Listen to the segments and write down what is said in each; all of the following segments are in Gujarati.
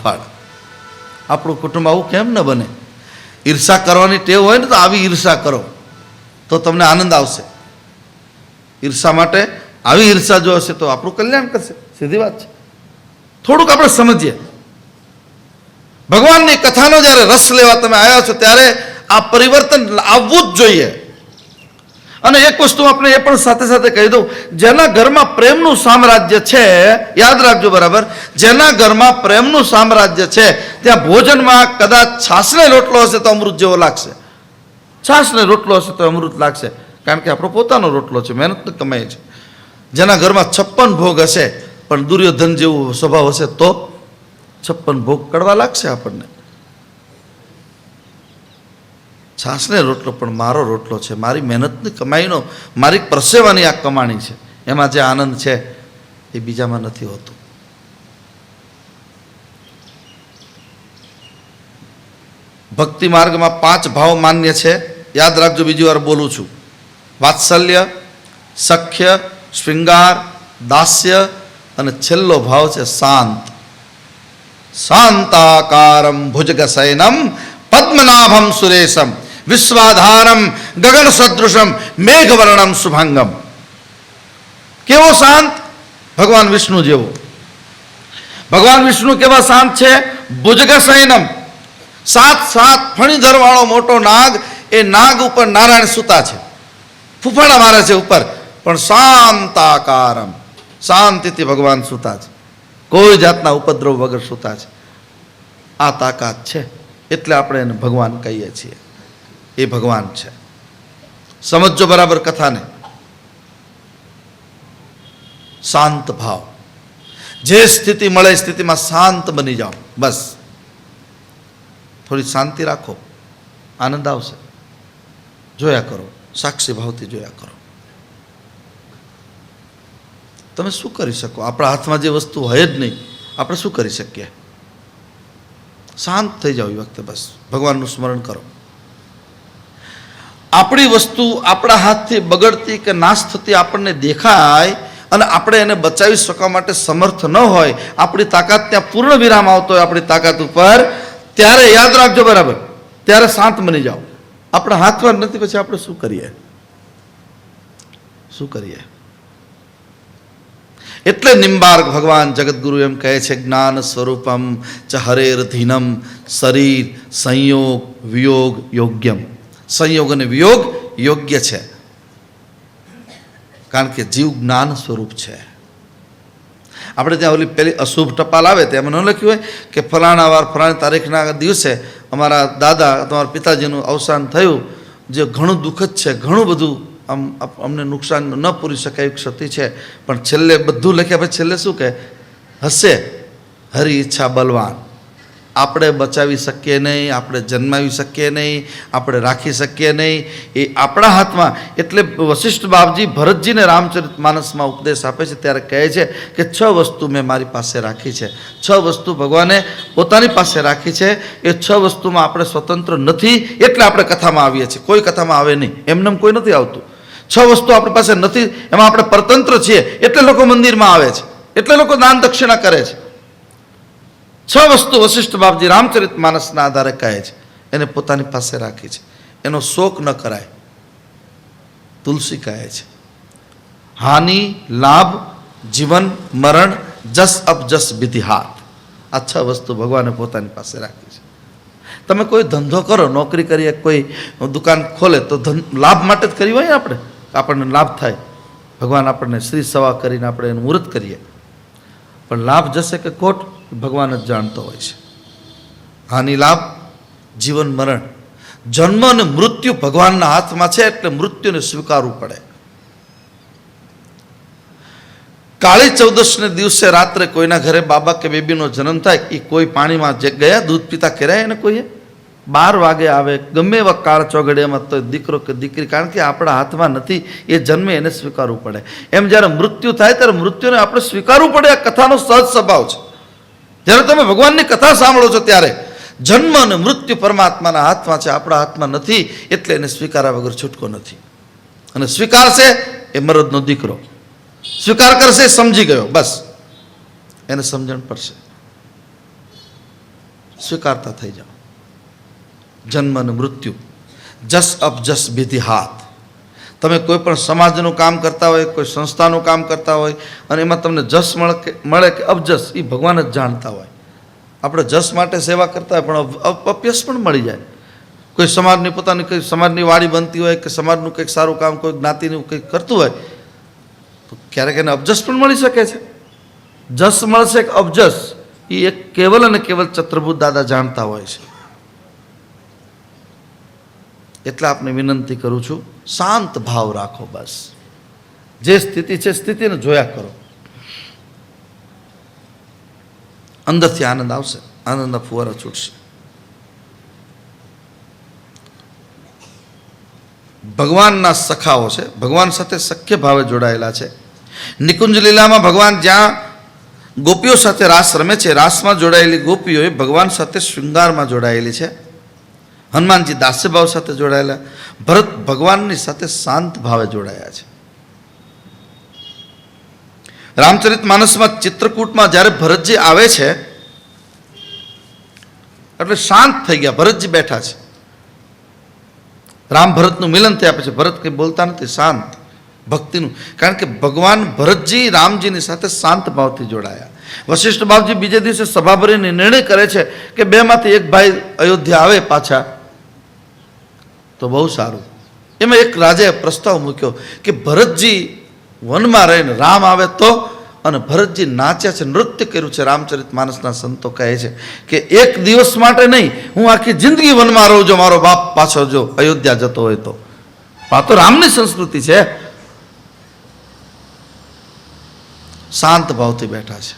ફળ. આપણું કુટુંબ આવું કેમ ન બને? ઈર્ષા કરવાની ટેવ હોય ને તો આવી ઈર્ષા કરો તો તમને આનંદ આવશે. ઈર્ષા માટે આવી ઈર્ષા જો હશે તો આપણું કલ્યાણ કરશે. સીધી વાત છે. થોડુંક આપણે સમજીએ. ભગવાનની કથાનો જ્યારે રસ લેવા તમે આવ્યા છો ત્યારે આ પરિવર્તન આવવું જ જોઈએ. અને એક વસ્તુ આપણે એ પણ સાથે સાથે કહી દઉં, જેના ઘરમાં પ્રેમનું સામ્રાજ્ય છે, યાદ રાખજો બરાબર, જેના ઘરમાં પ્રેમનું સામ્રાજ્ય છે ત્યાં ભોજનમાં કદાચ છાશને રોટલો હશે તો અમૃત જેવો લાગશે. છાશને રોટલો હશે તો અમૃત લાગશે, કારણ કે આપણો પોતાનો રોટલો છે, મહેનત કમાય છે. જેના ઘરમાં 56 ભોગ હશે પણ દુર્યોધન જેવું સ્વભાવ હશે તો 56 ભોગ કડવા લાગશે આપણને. છાશને રોટલો પણ મારો રોટલો છે, મારી મહેનતની કમાઈનો, મારી પરસેવાની આ કમાણી છે. એમાં જે આનંદ છે એ બીજામાં નથી હોતું. ભક્તિ માર્ગમાં 5 ભાવ માન્ય છે. યાદ રાખજો, બીજી વાર બોલું છું. વાત્સલ્ય, સખ્ય, શૃંગાર, દાસ્ય અને છેલ્લો ભાવ છે શાંત. શાંતાકારમ ભુજગશયનમ પદ્મનાભમ સુરેશમ વિશ્વાધારમ ગગન સદૃશમ મેઘવર્ણમ શુભાંગમ. કેવો શાંત? ભગવાન વિષ્ણુ જેવો. ભગવાન વિષ્ણુ કેવા શાંત છે? ભુજગશયનમ, 7 ફણીધર વાળો મોટો નાગ, એ નાગ ઉપર નારાયણ સૂતા છે, ફૂફાડા મારે છે ઉપર, પણ શાંતાકારમ, શાંતિથી ભગવાન સૂતા છે, કોઈ જાતના ઉપદ્રવ વગર સૂતા છે. આ તાકાત છે એટલે આપણે એને ભગવાન કહીએ છીએ. એ ભગવાન છે. સમજો બરાબર કથાને. શાંત ભાવ, જે સ્થિતિ મળે સ્થિતિમાં શાંત બની જાઓ. બસ થોડી શાંતિ રાખો, આનંદ આવશે. જોયા કરો, સાક્ષી ભાવથી જોયા કરો. તમે શું કરી શકો? આપણા હાથમાં જે વસ્તુ હોય જ નહીં, આપણે શું કરી શકીએ? શાંત થઈ જાઓ એ વખતે. બસ ભગવાનનું સ્મરણ કરો. આપણી વસ્તુ આપણા હાથથી બગડતી કે નાશ થતી આપણને દેખાય અને આપણે એને બચાવી શકવા માટે સમર્થ ન હોય, આપણી તાકાત ત્યાં પૂર્ણ વિરામ આવતો હોય આપણી તાકાત ઉપર, ત્યારે યાદ રાખજો બરાબર, ત્યારે શાંત બની જાઓ. આપણા હાથમાં નથી, પછી આપણે શું કરીએ? શું કરીએ? એટલે નિમ્બાર્ક ભગવાન જગતગુરુ એમ કહે છે, જ્ઞાન સ્વરૂપમ ચ હરેર ધીનમ શરીર સંયોગ વિયોગ યોગ્યમ. સંયોગ અને વિયોગ યોગ્ય છે, કારણ કે જીવ જ્ઞાન સ્વરૂપ છે. આપણે ત્યાં ઓલી પેલી અશુભ ટપાલ આવે તેમાં ન લખ્યું હોય કે ફલાણા વાર ફલાણી તારીખના દિવસે અમારા દાદા, તમારા પિતાજીનું અવસાન થયું, જે ઘણું દુઃખદ છે, ઘણું બધું અમને નુકસાન ન પૂરી શકાય એવી ક્ષતિ છે, પણ છેલ્લે બધું લખ્યા પછી છેલ્લે શું કહે? હશે હરી ઈચ્છા બલવાન. આપણે બચાવી શકીએ નહીં, આપણે જન્માવી શકીએ નહીં, આપણે રાખી શકીએ નહીં, એ આપણા હાથમાં. એટલે વશિષ્ઠ બાપજી ભરતજીને રામચરિત માનસમાં ઉપદેશ આપે છે ત્યારે કહે છે કે 6 વસ્તુ મેં મારી પાસે રાખી છે. 6 વસ્તુ ભગવાને પોતાની પાસે રાખી છે. એ 6 વસ્તુમાં આપણે સ્વતંત્ર નથી, એટલે આપણે કથામાં આવીએ છીએ. કોઈ કથામાં આવે નહીં, એમને કોઈ નથી આવતું. 6 વસ્તુ આપણી પાસે નથી, એમાં આપણે પરતંત્ર છીએ, એટલે લોકો મંદિરમાં આવે છે, એટલે લોકો દાન દક્ષિણા કરે છે. 6 વસ્તુ વશિષ્ઠ બાપજી રામચરિત માનસના આધારે કહે છે, એને પોતાની પાસે રાખી છે. એનો શોક ન કરાય. તુલસી કહે છે હાનિ લાભ જીવન મરણ જસ અપજસ વિધિ હાથ. આ 6 વસ્તુ ભગવાને પોતાની પાસે રાખી છે. તમે કોઈ ધંધો કરો, નોકરી કરીએ, કોઈ દુકાન ખોલે તો લાભ માટે જ કરી હોય. આપણને લાભ થાય, ભગવાન આપણને શ્રી સવા કરીને આપણે એનું મુહૂર્ત કરીએ, પણ લાભ જશે કે ખોટ ભગવાન જ જાણતો હોય છે. હાનિ લાભ જીવન મરણ, જન્મ અને મૃત્યુ ભગવાનના હાથમાં છે, એટલે મૃત્યુને સ્વીકારવું પડે. કાળી ચૌદશને દિવસે રાત્રે કોઈના ઘરે બાબા કે બેબીનો જન્મ થાય, એ કોઈ પાણીમાં જે ગયા દૂધ પીતા કર્યા એને કોઈએ 12 વાગે આવે, ગમે એવા કાળ ચોઘડિયામાં, તો દીકરો કે દીકરી, કારણ કે આપણા હાથમાં નથી, એ જન્મે એને સ્વીકારવું પડે. એમ જ્યારે મૃત્યુ થાય ત્યારે મૃત્યુને આપણે સ્વીકારવું પડે. આ કથાનો સહજ સ્વભાવ છે. જ્યારે તમે ભગવાનની કથા સાંભળો છો ત્યારે જન્મ અને મૃત્યુ પરમાત્માના હાથમાં છે, આપણા હાથમાં નથી, એટલે એને સ્વીકાર્યા વગર છૂટકો નથી. અને સ્વીકારશે એ મરદનો દીકરો, સ્વીકાર કરશે સમજી ગયો, બસ એને સમજણ પડશે. સ્વીકારતા થઈ જાઓ. જન્મ અને મૃત્યુ, જસ અપજસ વિધિ હાથ. તમે કોઈ પણ સમાજનું કામ કરતા હોય, કોઈ સંસ્થાનું કામ કરતા હોય અને એમાં તમને જસ મળે કે અપજસ, એ ભગવાન જ જાણતા હોય. આપણે જસ માટે સેવા કરતા હોય પણ અપયશ પણ મળી જાય. કોઈ સમાજની પોતાની કોઈ સમાજની વાડી બનતી હોય કે સમાજનું કંઈક સારું કામ કોઈ જ્ઞાતિનું કંઈક કરતું હોય તો ક્યારેક એને અપજસ પણ મળી શકે છે. જસ મળશે કે અપજસ એ એક કેવલ અને કેવલ ચત્રભૂત દાદા જાણતા હોય છે. એટલે આપને વિનંતી કરું છું, શાંત ભાવ રાખો. બસ જે સ્થિતિ છે સ્થિતિને જોયા કરો. અંદરથી આનંદ આવશે, આનંદના ફુવારા છૂટશે. ભગવાનના સખાઓ છે, ભગવાન સાથે સખ્ય ભાવે જોડાયેલા છે. નિકુંજ લીલામાં ભગવાન જ્યાં ગોપીઓ સાથે રાસ રમે છે, રાસમાં જોડાયેલી ગોપીઓ એ ભગવાન સાથે શૃંગારમાં જોડાયેલી છે. હનુમાનજી દાસ્ય ભાવ સાથે જોડાયેલા, ભરત ભગવાનની સાથે શાંત ભાવે જોડાયા છે. રામચરિત માનસમાં ચિત્રકૂટમાં જ્યારે ભરતજી આવે છે એટલે શાંત થઈ ગયા. ભરતજી બેઠા છે, રામ ભરતનું મિલન થયા પછી ભરત કંઈ બોલતા નથી, શાંત ભક્તિનું. કારણ કે ભગવાન ભરતજી રામજીની સાથે શાંત ભાવથી જોડાયા. વશિષ્ઠ બાપજી બીજે દિવસે સભા ભરીને નિર્ણય કરે છે કે બેમાંથી એક ભાઈ અયોધ્યા આવે પાછા તો બહુ સારું. એમાં એક રાજાએ પ્રસ્તાવ મૂક્યો કે ભરતજી વનમાં રહીને રામ આવે તો, અને ભરતજી નાચ્યા છે, નૃત્ય કર્યું છે. રામચરિત માનસના સંતો કહે છે કે એક દિવસ માટે નહીં, હું આખી જિંદગી વનમાં રહું જો મારો બાપ પાછો જો અયોધ્યા જતો હોય તો. આ તો રામની સંસ્કૃતિ છે. શાંત ભાવથી બેઠા છે.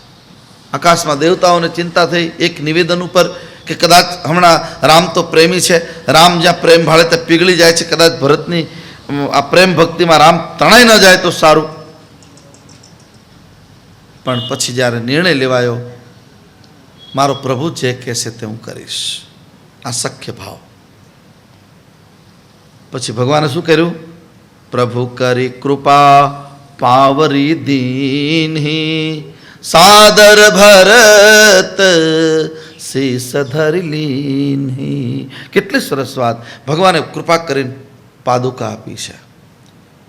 આકાશમાં દેવતાઓને ચિંતા થઈ એક નિવેદન ઉપર કે કદાચ હમણાં રામ તો પ્રેમી છે, રામ જ્યાં પ્રેમ ભાળે ત્યાં પીગળી જાય છે, કદાચ ભરતની આ પ્રેમ ભક્તિમાં રામ તણાઈ ન જાય તો સારું. પણ પછી જ્યારે નિર્ણય લેવાયો, મારો પ્રભુ જે કહેશે તે હું કરીશ, આ સખ્ય ભાવ. પછી ભગવાને શું કર્યું? પ્રભુ કરી કૃપા પાવરી દીન્હી, સાદર ભરત શીશ ધરી લીન્હી. કેટલી સરસ વાત! ભગવાને કૃપા કરીને પાદુકા આપી છે.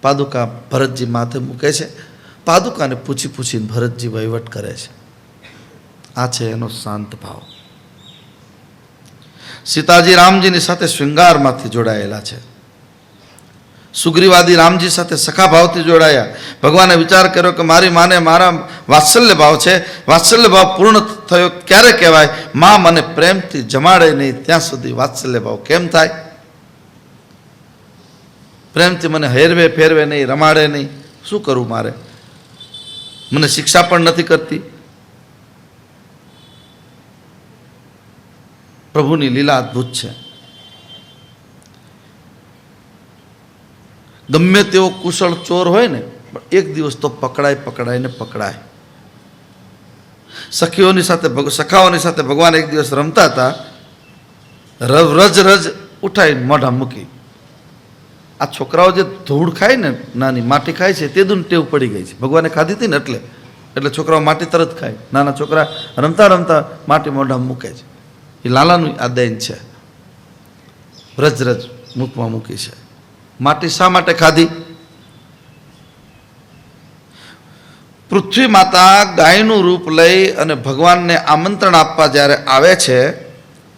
પાદુકા ભરતજી માથે મૂકે છે. પાદુકાને પૂછી પૂછીને ભરતજી વહીવટ કરે છે. આ છે એનો શાંત ભાવ. સીતાજી રામજીની સાથે શૃંગારમાંથી જોડાયેલા છે. સુગ્રીવાદી રામજી સાથે સખા ભાવથી જોડાયા. ભગવાને વિચાર કર્યો કે મારી માને મારા વાત્સલ્ય ભાવ છે, વાત્સલ્ય ભાવ પૂર્ણ થયો ક્યારે કહેવાય? મા મને પ્રેમથી જમાડે નહીં ત્યાં સુધી વાત્સલ્ય ભાવ કેમ થાય? પ્રેમથી મને હેરવે ફેરવે નહીં, રમાડે નહીં, શું કરવું મારે? મને શિક્ષા પણ નથી કરતી. પ્રભુની લીલા અદ્ભુત છે. ગમે તેવો કુશળ ચોર હોય ને, પણ એક દિવસ તો પકડાય. સખીઓની સાથે સખાઓની સાથે ભગવાન એક દિવસ રમતા હતા. રજ ઉઠાઈને મોઢા મૂકી. આ છોકરાઓ જે ધૂળ ખાય ને, નાની માટી ખાય છે, તે દૂન ટેવ પડી ગઈ છે. ભગવાને ખાધી હતી ને એટલે છોકરાઓ માટી તરત ખાય. નાના છોકરા રમતા રમતા માટી મોઢા મૂકે છે. એ લાલાનું આ દેન છે. રજ મૂકમાં મૂકી છે. માટી શા માટે ખાધી? પૃથ્વી માતા ગાયનું રૂપ લઈ અને ભગવાનને આમંત્રણ આપવા જ્યારે આવે છે,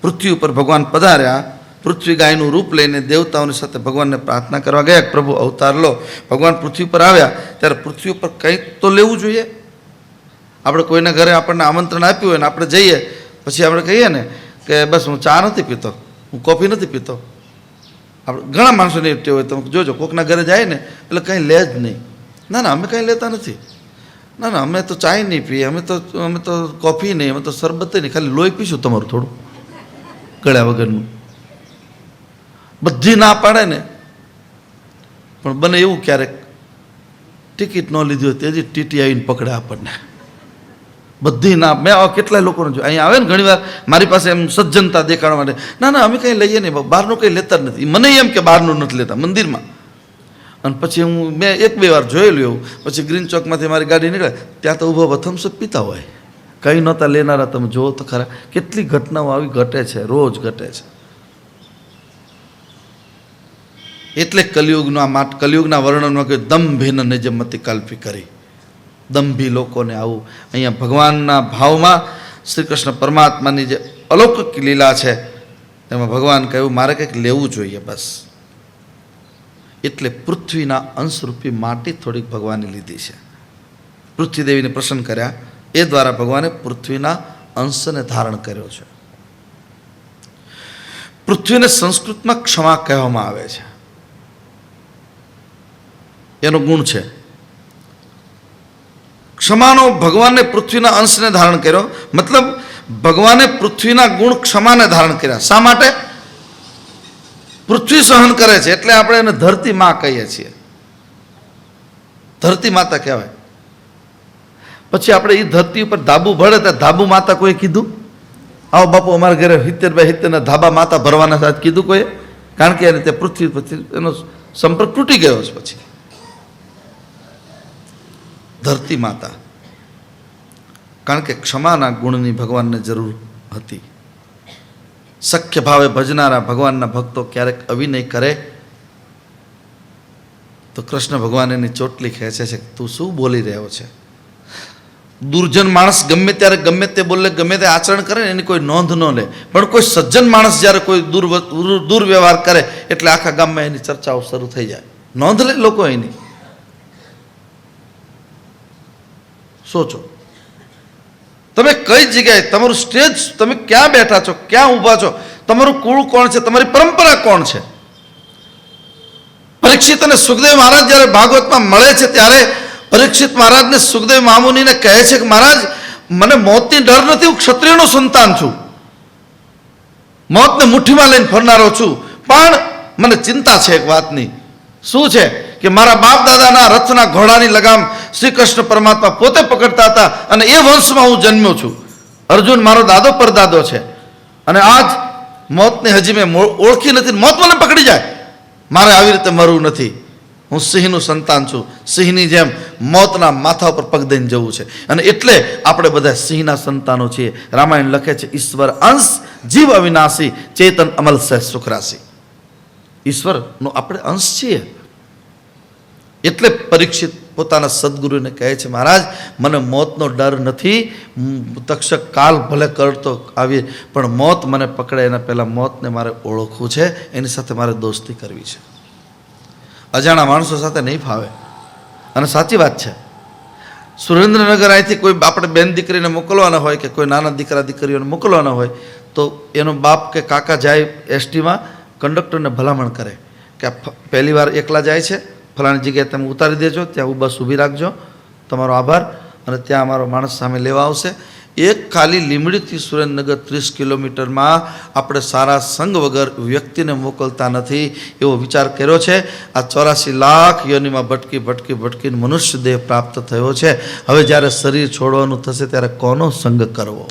પૃથ્વી ઉપર ભગવાન પધાર્યા. પૃથ્વી ગાયનું રૂપ લઈને દેવતાઓની સાથે ભગવાનને પ્રાર્થના કરવા ગયા, પ્રભુ અવતાર લો. ભગવાન પૃથ્વી પર આવ્યા ત્યારે પૃથ્વી ઉપર કંઈક તો લેવું જોઈએ. આપણે કોઈના ઘરે આપણને આમંત્રણ આપ્યું હોય ને આપણે જઈએ, પછી આપણે કહીએ ને કે બસ હું ચા નથી પીતો, હું કોફી નથી પીતો. આપણે ઘણા માણસોને ટેવ હોય, તમે જોજો કોકના ઘરે જાય ને એટલે કંઈ લે જ નહીં. ના અમે કંઈ લેતા નથી. ના અમે તો ચાય નહીં પીએ, અમે તો કોફી નહીં, અમે તો શરબત નહીં, ખાલી લોહી પીશું તમારું થોડું ગળ્યા વગરનું. બધી ના પાડે ને, પણ બને એવું ક્યારેક ટિકિટ ન લીધી હોય તેથી ટીટી આવીને પકડે આપણને. બધી ના. મેં કેટલાય લોકોને જો અહીંયા આવે ને ઘણી વાર મારી પાસે એમ સજ્જનતા દેખાડવા માટે, ના અમે કંઈ લઈએ નહીં, બહારનું કંઈ લેતા જ નથી. મને એમ કે બહારનું નથી લેતા મંદિરમાં. અને પછી મેં 1-2 વાર જોયેલું એવું. પછી ગ્રીન ચોકમાંથી મારી ગાડી નીકળે ત્યાં તો ઊભો થમ્સઅપ પીતા હોય, કંઈ નહોતા લેનારા. તમે જુઓ તો ખરા કેટલી ઘટનાઓ આવી ઘટે છે, રોજ ઘટે છે. એટલે કલિયુગના વર્ણનમાં કહ્યું દંભીન નિજમતી કલ્પી કરી. દંભી લોકોને આવું. અહીંયા ભગવાનના ભાવમાં શ્રી કૃષ્ણ પરમાત્માની જે અલૌકિક લીલા છે એમાં ભગવાન કહ્યું મારે કંઈક લેવું જોઈએ બસ. એટલે પૃથ્વીના અંશરૂપી માટી થોડીક ભગવાને લીધી છે. પૃથ્વીદેવીને પ્રસન્ન કર્યા એ દ્વારા ભગવાને પૃથ્વીના અંશને ધારણ કર્યો છે. પૃથ્વીને સંસ્કૃતમાં ક્ષમા કહેવામાં આવે છે. એનો ગુણ છે ક્ષમાનો. ભગવાને પૃથ્વીના અંશને ધારણ કર્યો મતલબ ભગવાને પૃથ્વીના ગુણ ક્ષમાને ધારણ કર્યા. શા માટે? પૃથ્વી સહન કરે છે એટલે આપણે એને ધરતી માં કહીએ છીએ. ધરતી માતા કહેવાય. પછી આપણે એ ધરતી ઉપર ધાબુ ભળે તો ધાબુ માતા કોઈ કીધું આવો બાપુ અમારા ઘરે 70 ધાબા માતા ભરવાના સાથે કીધું કોઈ? કારણ કે એને તે પૃથ્વી પછી એનો સંપર્ક તૂટી ગયો છે. પછી ધરતી માતા, કારણ કે ક્ષમાના ગુણની ભગવાનને જરૂર હતી. સખ્ય ભાવે ભજનારા ભગવાનના ભક્તો ક્યારેક અવિનય કરે તો કૃષ્ણ ભગવાન એની ચોટલી ખેંચે છે. તું શું બોલી રહ્યો છે? દુર્જન માણસ ગમે ત્યારે ગમે તે બોલે ગમે તે આચરણ કરે ને એની કોઈ નોંધ ન લે, પણ કોઈ સજ્જન માણસ જ્યારે કોઈ દુર્વ્યવહાર કરે એટલે આખા ગામમાં એની ચર્ચાઓ શરૂ થઈ જાય. નોંધ લે લોકો એની. સોચો તમે કઈ જગ્યાએ તમારું સ્ટેજ, તમે ક્યાં બેઠા છો, ક્યાં ઊભા છો, તમારું કુળ કોણ છે, તમારી પરંપરા કોણ છે? પરીક્ષિત અને સુખદેવ મહારાજ જ્યારે ભાગવતમાં મળે છે ત્યારે પરીક્ષિત મહારાજને સુખદેવ મામુનીને કહે છે કે મહારાજ મને મોતની ડર નથી, હું ક્ષત્રિયનો સંતાન છું, મોતને મુઠ્ઠીમાં લઈને ફરનારો છું, પણ મને ચિંતા છે એક વાતની. શું છે? કે મારા બાપ દાદાના રથના ઘોડાની લગામ શ્રી કૃષ્ણ પરમાત્મા પોતે પકડતા હતા અને એ વંશમાં હું જન્મ્યો છું. અર્જુન મારો દાદો પરદાદો છે અને આજ મોતને હજી મેં ઓળખી નથી. મોત મને પકડી જાય, મારે આવી રીતે મરવું નથી. હું સિંહનું સંતાન છું, સિંહની જેમ મોતના માથા ઉપર પગ દઈને જવું છે. અને એટલે આપણે બધા સિંહના સંતાનો છીએ. રામાયણ લખે છે ઈશ્વર અંશ જીવ અવિનાશી ચેતન અમલ સહ સુખરાશી. ઈશ્વરનો આપણે અંશ છીએ. એટલે પરીક્ષિત પોતાના સદગુરુને કહે છે મહારાજ મને મોતનો ડર નથી, તક્ષક કાલ ભલે કરતો આવીએ પણ મોત મને પકડે એના પહેલાં મોતને મારે ઓળખવું છે, એની સાથે મારે દોસ્તી કરવી છે. અજાણા માણસો સાથે નહીં ફાવે. અને સાચી વાત છે. સુરેન્દ્રનગર અહીંથી કોઈ આપણે બેન દીકરીને મોકલવાના હોય કે કોઈ નાના દીકરા દીકરીઓને મોકલવાના હોય તો એનો બાપ કે કાકા જાય એસટીમાં, કંડક્ટરને ભલામણ કરે કે પહેલી વાર એકલા જાય છે, ફલાણી જગ્યાએ તમે ઉતારી દેજો, ત્યાં બસ ઊભી રાખજો, તમારો આભાર, અને ત્યાં અમારો માણસ સામે લેવા આવશે. એક ખાલી લીમડીથી સુરેન્દ્રનગર 30 કિલોમીટરમાં આપણે સારા સંગ વગર વ્યક્તિને મોકલતા નથી એવો વિચાર કર્યો છે. આ 84 લાખ યોનિમાં ભટકી ભટકી ભટકીને મનુષ્ય દેહ પ્રાપ્ત થયો છે. હવે જ્યારે શરીર છોડવાનું થશે ત્યારે કોનો સંગ કરવો?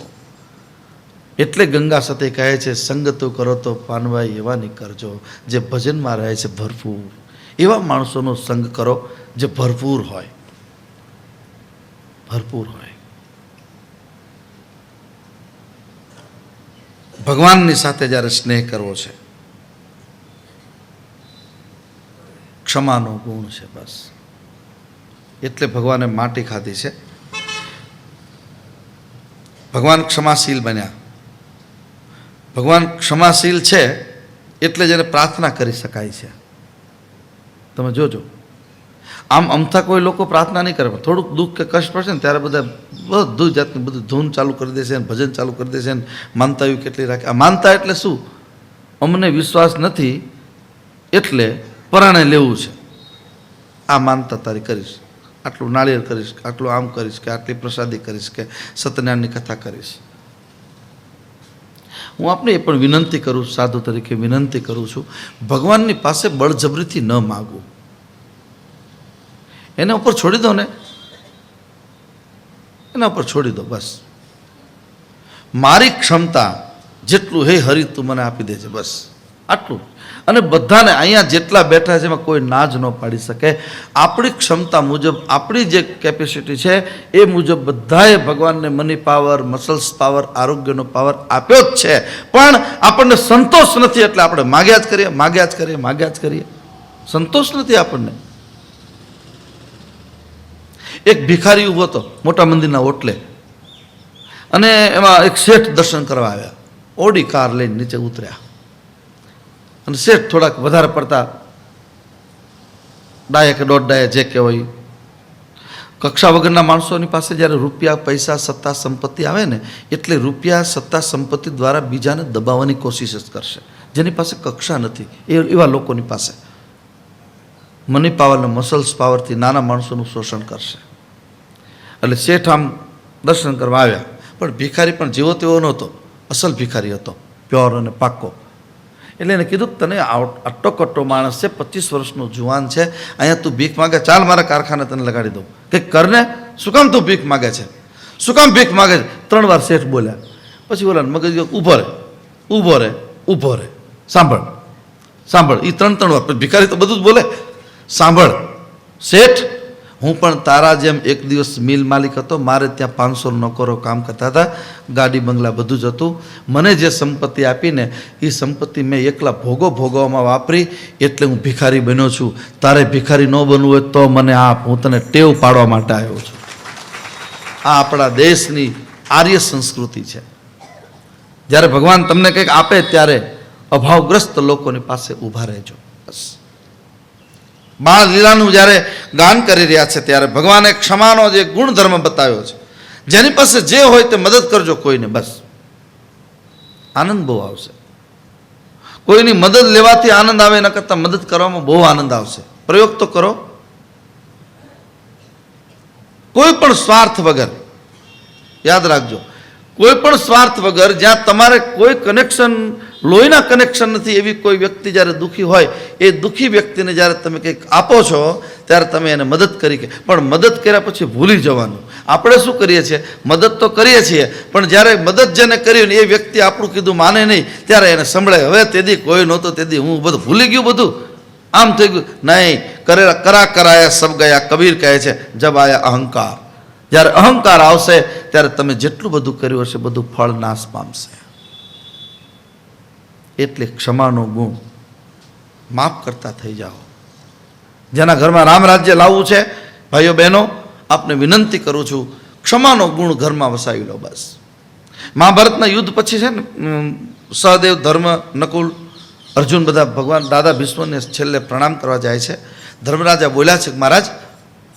એટલે ગંગા સતી કહે છે સંગ તું કરો તો પાનભાઈ એવા નહીં કરજો જે ભજનમાં રહે છે ભરપૂર. એવા માણસોનો સંગ કરો જે ભરપૂર હોય, ભરપૂર હોય. ભગવાનની સાથે જ્યારે સ્નેહ કરવો છે, ક્ષમાનો ગુણ છે બસ. એટલે ભગવાને માટી ખાધી છે. ભગવાન ક્ષમાશીલ બન્યા. ભગવાન ક્ષમાશીલ છે એટલે જેને પ્રાર્થના કરી શકાય છે. તમે જોજો, આમ અમથા કોઈ લોકો પ્રાર્થના નહીં કરે, થોડુંક દુઃખ કે કષ્ટ પડશે ને ત્યારે બધા બધું જાતનું બધું ધૂન ચાલુ કરી દેશે ને ભજન ચાલુ કરી દેશે ને માનતા એવી કેટલી રાખે. આ માનતા એટલે શું? અમને વિશ્વાસ નથી એટલે પરાણે લેવું છે. આ માનતા તારી કરીશ, આટલું નાળિયેર કરીશ, આટલું આમ કરીશ, કે આટલી પ્રસાદી કરીશ, કે સત્યનારાયણની કથા કરીશ. હું આપને એ પણ વિનંતી કરું, સાધુ તરીકે વિનંતી કરું છું, ભગવાનની પાસે બળજબરીથી ન માગવું. એના ઉપર છોડી દો ને, એના ઉપર છોડી દો બસ. મારી ક્ષમતા જેટલું હે હરિ તું મને આપી દેજે બસ. આટલું. અને બધાને અહીંયા જેટલા બેઠા છે એમાં કોઈ ના જ ન પાડી શકે. આપણી ક્ષમતા મુજબ આપણી જે કેપેસિટી છે એ મુજબ બધાએ ભગવાનને મની પાવર, મસલ્સ પાવર, આરોગ્યનો પાવર આપ્યો જ છે. પણ આપણને સંતોષ નથી એટલે આપણે માગ્યા જ કરીએ, માગ્યા જ કરીએ, માગ્યા જ કરીએ. સંતોષ નથી આપણને. એક ભિખારી ઊભો હતો મોટા મંદિરના ઓટલે, અને એમાં એક શેઠ દર્શન કરવા આવ્યા. ઓડી કાર લઈને નીચે ઉતર્યા, અને શેઠ થોડાક વધારે પડતા ડાયા કે દોઢ ડાયા જે કહેવાય, કક્ષા વગરના માણસોની પાસે જ્યારે રૂપિયા, પૈસા, સત્તા, સંપત્તિ આવે ને એટલે રૂપિયા, સત્તા, સંપત્તિ દ્વારા બીજાને દબાવવાની કોશિશ જ કરશે. જેની પાસે કક્ષા નથી એવા લોકોની પાસે મની પાવર અને મસલ્સ પાવરથી નાના માણસોનું શોષણ કરશે. એટલે શેઠ આમ દર્શન કરવા આવ્યા, પણ ભિખારી પણ જેવો તેવો નહોતો, અસલ ભિખારી હતો, પ્યોર અને પાક્કો. એટલે એને કીધું કે તને આટલો કટ્ટો માણસ છે, 25 વર્ષનો જુવાન છે, અહીંયા તું ભીખ માગે, ચાલ મારા કારખાને તને લગાડી દઉં. કંઈક કરને, શું કામ તું ભીખ માગે છે, શું કામ ભીખ માગે છે? 3 વાર શેઠ બોલ્યા. પછી બોલા મગજ ઊભો રહે, ઊભો રહે, ઊભો રહે, સાંભળ, સાંભળ. એ 3 વાર. ભિખારી તો બધું જ બોલે. સાંભળ શેઠ, હું પણ તારા જેમ એક દિવસ મિલ માલિક હતો. મારે ત્યાં 500 નોકરો કામ કરતા હતા, ગાડી બંગલા બધું જ હતું. મને જે સંપત્તિ આપીને એ સંપત્તિ મેં એકલા ભોગવવામાં વાપરી, એટલે હું ભિખારી બન્યો છું. તારે ભિખારી ન બનવું હોય તો મને આપ, હું તને ટેવ પાડવા માટે આવ્યો છું. આ આપણા દેશની આર્ય સંસ્કૃતિ છે. જ્યારે ભગવાન તમને કંઈક આપે ત્યારે અભાવગ્રસ્ત લોકોની પાસે ઊભા રહેજો. બસ. બાળ લીલાનું જ્યારે ગાન કરી રહ્યા છે ત્યારે ભગવાને ક્ષમાનો જે ગુણધર્મ બતાવ્યો છે. જેની પાસે જે હોય તે મદદ કરજો કોઈને, બસ આનંદ બહુ આવશે. કોઈની મદદ લેવાથી આનંદ આવે એના કરતાં મદદ કરવામાં બહુ આનંદ આવશે. પ્રયોગ તો કરો. કોઈ પણ સ્વાર્થ વગર, યાદ રાખજો, કોઈ પણ સ્વાર્થ વગર, જ્યાં તમારે કોઈ કનેક્શન, લોહીના કનેક્શન નથી એવી કોઈ વ્યક્તિ જ્યારે દુઃખી હોય, એ દુઃખી વ્યક્તિને જ્યારે તમે કંઈક આપો છો ત્યારે તમે એને મદદ કરી. પણ મદદ કર્યા પછી ભૂલી જવાનું. આપણે શું કરીએ છીએ, મદદ તો કરીએ છીએ, પણ જ્યારે મદદ જેને કરી ને એ વ્યક્તિ આપણું કીધું માને નહીં ત્યારે એને સંભળાય, હવે તેદી કોઈ નહોતો, તેદી હું બધું ભૂલી ગયું, બધું આમ થઈ ગયું. નહીં, કરા કરાયા સબ ગયા, કબીર કહે છે જબ આયા અહંકાર. જ્યારે અહંકાર આવશે ત્યારે તમે જેટલું બધું કર્યું હશે બધું ફળ નાશ પામશે. એટલે ક્ષમાનો ગુણ, માફ કરતા થઈ જાઓ. જેના ઘરમાં રામ રાજ્ય લાવવું છે, ભાઈઓ બહેનો, આપને વિનંતી કરું છું, ક્ષમાનો ગુણ ઘરમાં વસાવી લો. બસ. મહાભારતના યુદ્ધ પછી છે ને, સહદેવ, ધર્મ, નકુલ, અર્જુન બધા ભગવાન દાદા ભીષ્મને છેલ્લે પ્રણામ કરવા જાય છે. ધર્મરાજા બોલ્યા છે કે મહારાજ,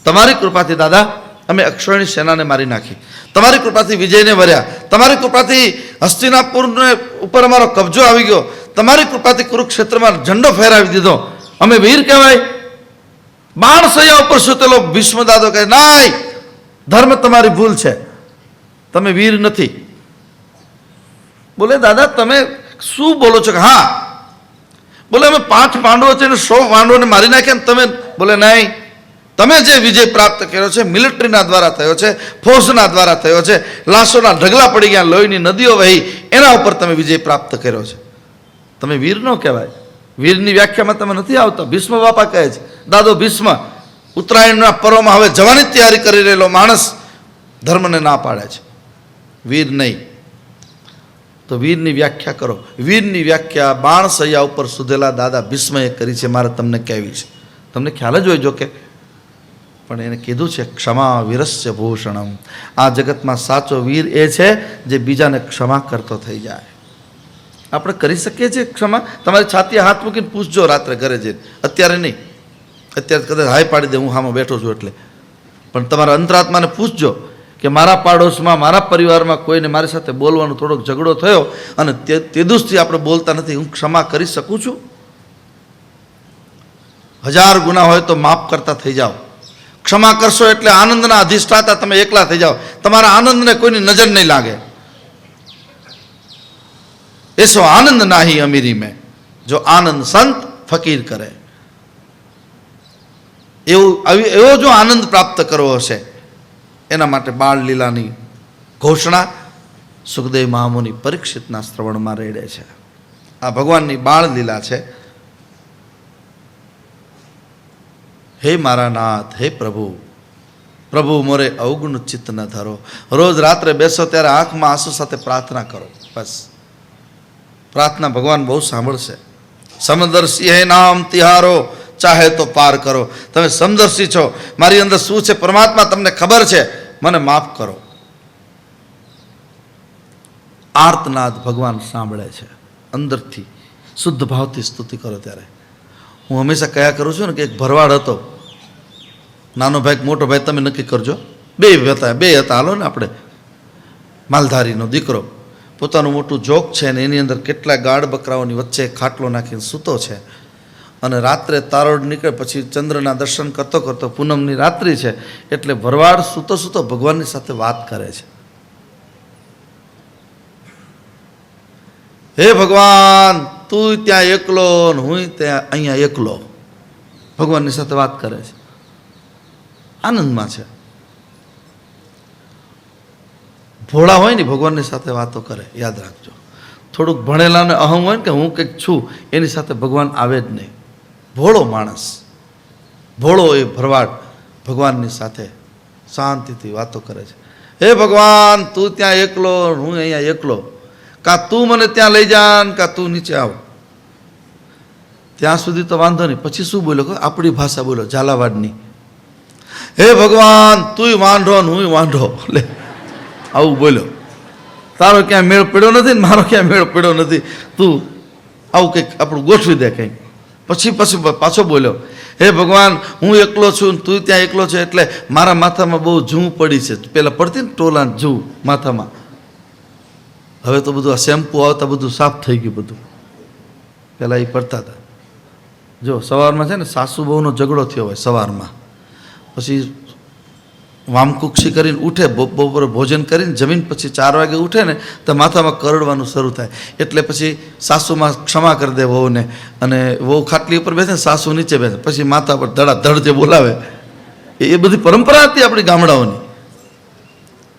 તમારી કૃપાથી દાદા અમે અક્ષોહિણી સેનાને મારી નાખી, તમારી કૃપાથી વિજયને વર્યા, તમારી કૃપાથી હસ્તિનાપુરને ઉપર અમારો કબજો આવી ગયો, તમારી કૃપાથી કુરુક્ષેત્રમાં ઝંડો ફેરાવી દીધો, અમે વીર કહેવાય. બાણ સૈયા ઉપર સૂતેલો ભીષ્મ દાદો કહે નહીં, ધર્મ તમારી ભૂલ છે, તમે વીર નથી. બોલે દાદા તમે શું બોલો છો? હા. બોલે અમે 5 પાંડવો છે ને 100 પાંડવોને મારી નાખ્યા ને તમે? બોલે નહીં, તમે જે વિજય પ્રાપ્ત કર્યો છે મિલિટરીના દ્વારા થયો છે, ફોર્સના દ્વારા થયો છે, લાશોના ઢગલા પડી ગયા, લોહીની નદીઓ વહી, એના ઉપર તમે વિજય પ્રાપ્ત કર્યો છે. તમે વીર ન કહેવાય. વીરની વ્યાખ્યામાં તમે નથી આવતા. ભીષ્મ બાપા કહે છે, દાદો ભીષ્મ ઉત્તરાયણના પર્વમાં હવે જવાની તૈયારી કરી રહેલો માણસ ધર્મને ના પાડે છે, વીર નહીં. તો વીરની વ્યાખ્યા કરો. વીરની વ્યાખ્યા બાણસૈયા ઉપર સુધેલા દાદા ભીષ્મએ કરી છે, મારે તમને કહેવી છે. તમને ખ્યાલ જ હોય જો કે, પણ એને કીધું છે ક્ષમા વીરસ્ય ભૂષણમ. આ જગતમાં સાચો વીર એ છે જે બીજાને ક્ષમા કરતો થઈ જાય. આપણે કરી શકીએ છીએ ક્ષમા? તમારી છાતીએ હાથ મૂકીને પૂછજો રાત્રે ઘરે જઈને, અત્યારે નહીં, અત્યારે કદાચ હાય પાડી દે હું સામે બેઠો છું એટલે, પણ તમારા અંતરાત્માને પૂછજો કે મારા પાડોશમાં, મારા પરિવારમાં કોઈને મારી સાથે બોલવાનો થોડોક ઝઘડો થયો અને તે દિવસથી આપણે બોલતા નથી, હું ક્ષમા કરી શકું છું? 1000 ગુના હોય તો માફ કરતા થઈ જાઓ. ક્ષમા કરશો એટલે આનંદના અધિષ્ઠાતા તમે એકલા થઈ જાઓ. તમારા આનંદને કોઈની નજર નહીં લાગે. એસો આનંદ નાહી અમીરી મેં, જો આનંદ સંત ફકીર કરે. એવો જો આનંદ પ્રાપ્ત કરવો હશે એના માટે બાળ લીલાની ઘોષણા સુખદેવ મહામુનિ પરીક્ષિતના શ્રવણમાં રેડે છે. આ ભગવાનની બાળ લીલા છે. હે મારા નાથ, હે પ્રભુ, પ્રભુ મોરે અવગુણ ચિત્ત ન ધરો. રોજ રાત્રે બેસો ત્યારે આંખમાં આંસુ સાથે પ્રાર્થના કરો. બસ પ્રાર્થના ભગવાન બહુ સાંભળશે. સમદર્શી હે નામ તિહારો, ચાહે તો પાર કરો. તમે સમદર્શી છો, મારી અંદર શું છે પરમાત્મા તમને ખબર છે, મને માફ કરો. આર્તનાદ ભગવાન સાંભળે છે. અંદરથી શુદ્ધ ભાવથી સ્તુતિ કરો ત્યારે. હું હંમેશા કયા કરું છું ને કે એક ભરવાડ હતો, નાનો ભાઈ મોટો ભાઈ તમે નક્કી કરજો, બે હતા હાલો ને આપણે. માલધારીનો દીકરો પોતાનું મોટું જોગ છે ને એની અંદર કેટલા ગાઢ બકરાઓની વચ્ચે ખાટલો નાખીને સૂતો છે. અને રાત્રે તારોડ નીકળે પછી ચંદ્રના દર્શન કરતો કરતો, પૂનમની રાત્રિ છે એટલે ભરવાડ સૂતો સૂતો ભગવાનની સાથે વાત કરે છે. હે ભગવાન, તું ત્યાં એકલો ને હું ત્યાં અહીંયા એકલો. ભગવાનની સાથે વાત કરે છે, આનંદમાં છે. ભોળા હોય ને ભગવાનની સાથે વાતો કરે, યાદ રાખજો. થોડુંક ભણેલા ને અહમ હોય ને કે હું કંઈક છું, એની સાથે ભગવાન આવે જ નહીં. ભોળો માણસ, ભોળો એ ભરવાડ ભગવાનની સાથે શાંતિથી વાતો કરે છે. હે ભગવાન, તું ત્યાં એકલો, હું અહીંયા એકલો. કાં તું મને ત્યાં લઈ જા ને કાં તું નીચે આવ. ત્યાં સુધી તો વાંધો નહીં. પછી શું બોલ્યો? આપણી ભાષા બોલો, ઝાલાવાડની. હે ભગવાન, તુંય વાંઢો ને હું વાંઢો. લે આવું બોલ્યો. તારો ક્યાં મેળ પડ્યો નથી ને મારો ક્યાં મેળ પડ્યો નથી, તું આવું કંઈક આપણું ગોઠવી દે કંઈક. પછી પાછો બોલ્યો, હે ભગવાન, હું એકલો છું ને તું ત્યાં એકલો છે એટલે મારા માથામાં બહુ જૂં પડી છે. પેલા પડતી ને ટોલા જૂં માથામાં. હવે તો બધું આ શેમ્પુ આવતા બધું સાફ થઈ ગયું બધું. પહેલાં એ પડતા હતા. જો સવારમાં છે ને સાસુ બહુનો ઝઘડો થયો હોય સવારમાં, પછી વામકુક્ષી કરીને ઉઠે, બપોરે ભોજન કરીને જમીન પછી 4 વાગે ઉઠે ને તો માથામાં કરડવાનું શરૂ થાય. એટલે પછી સાસુમાં ક્ષમા કરી દે વહુને, અને વહુ ખાટલી ઉપર બેસે ને સાસુ નીચે બેસે, પછી માથા પર ધડાધડ જે બોલાવે. એ બધી પરંપરા હતી આપણી ગામડાઓની,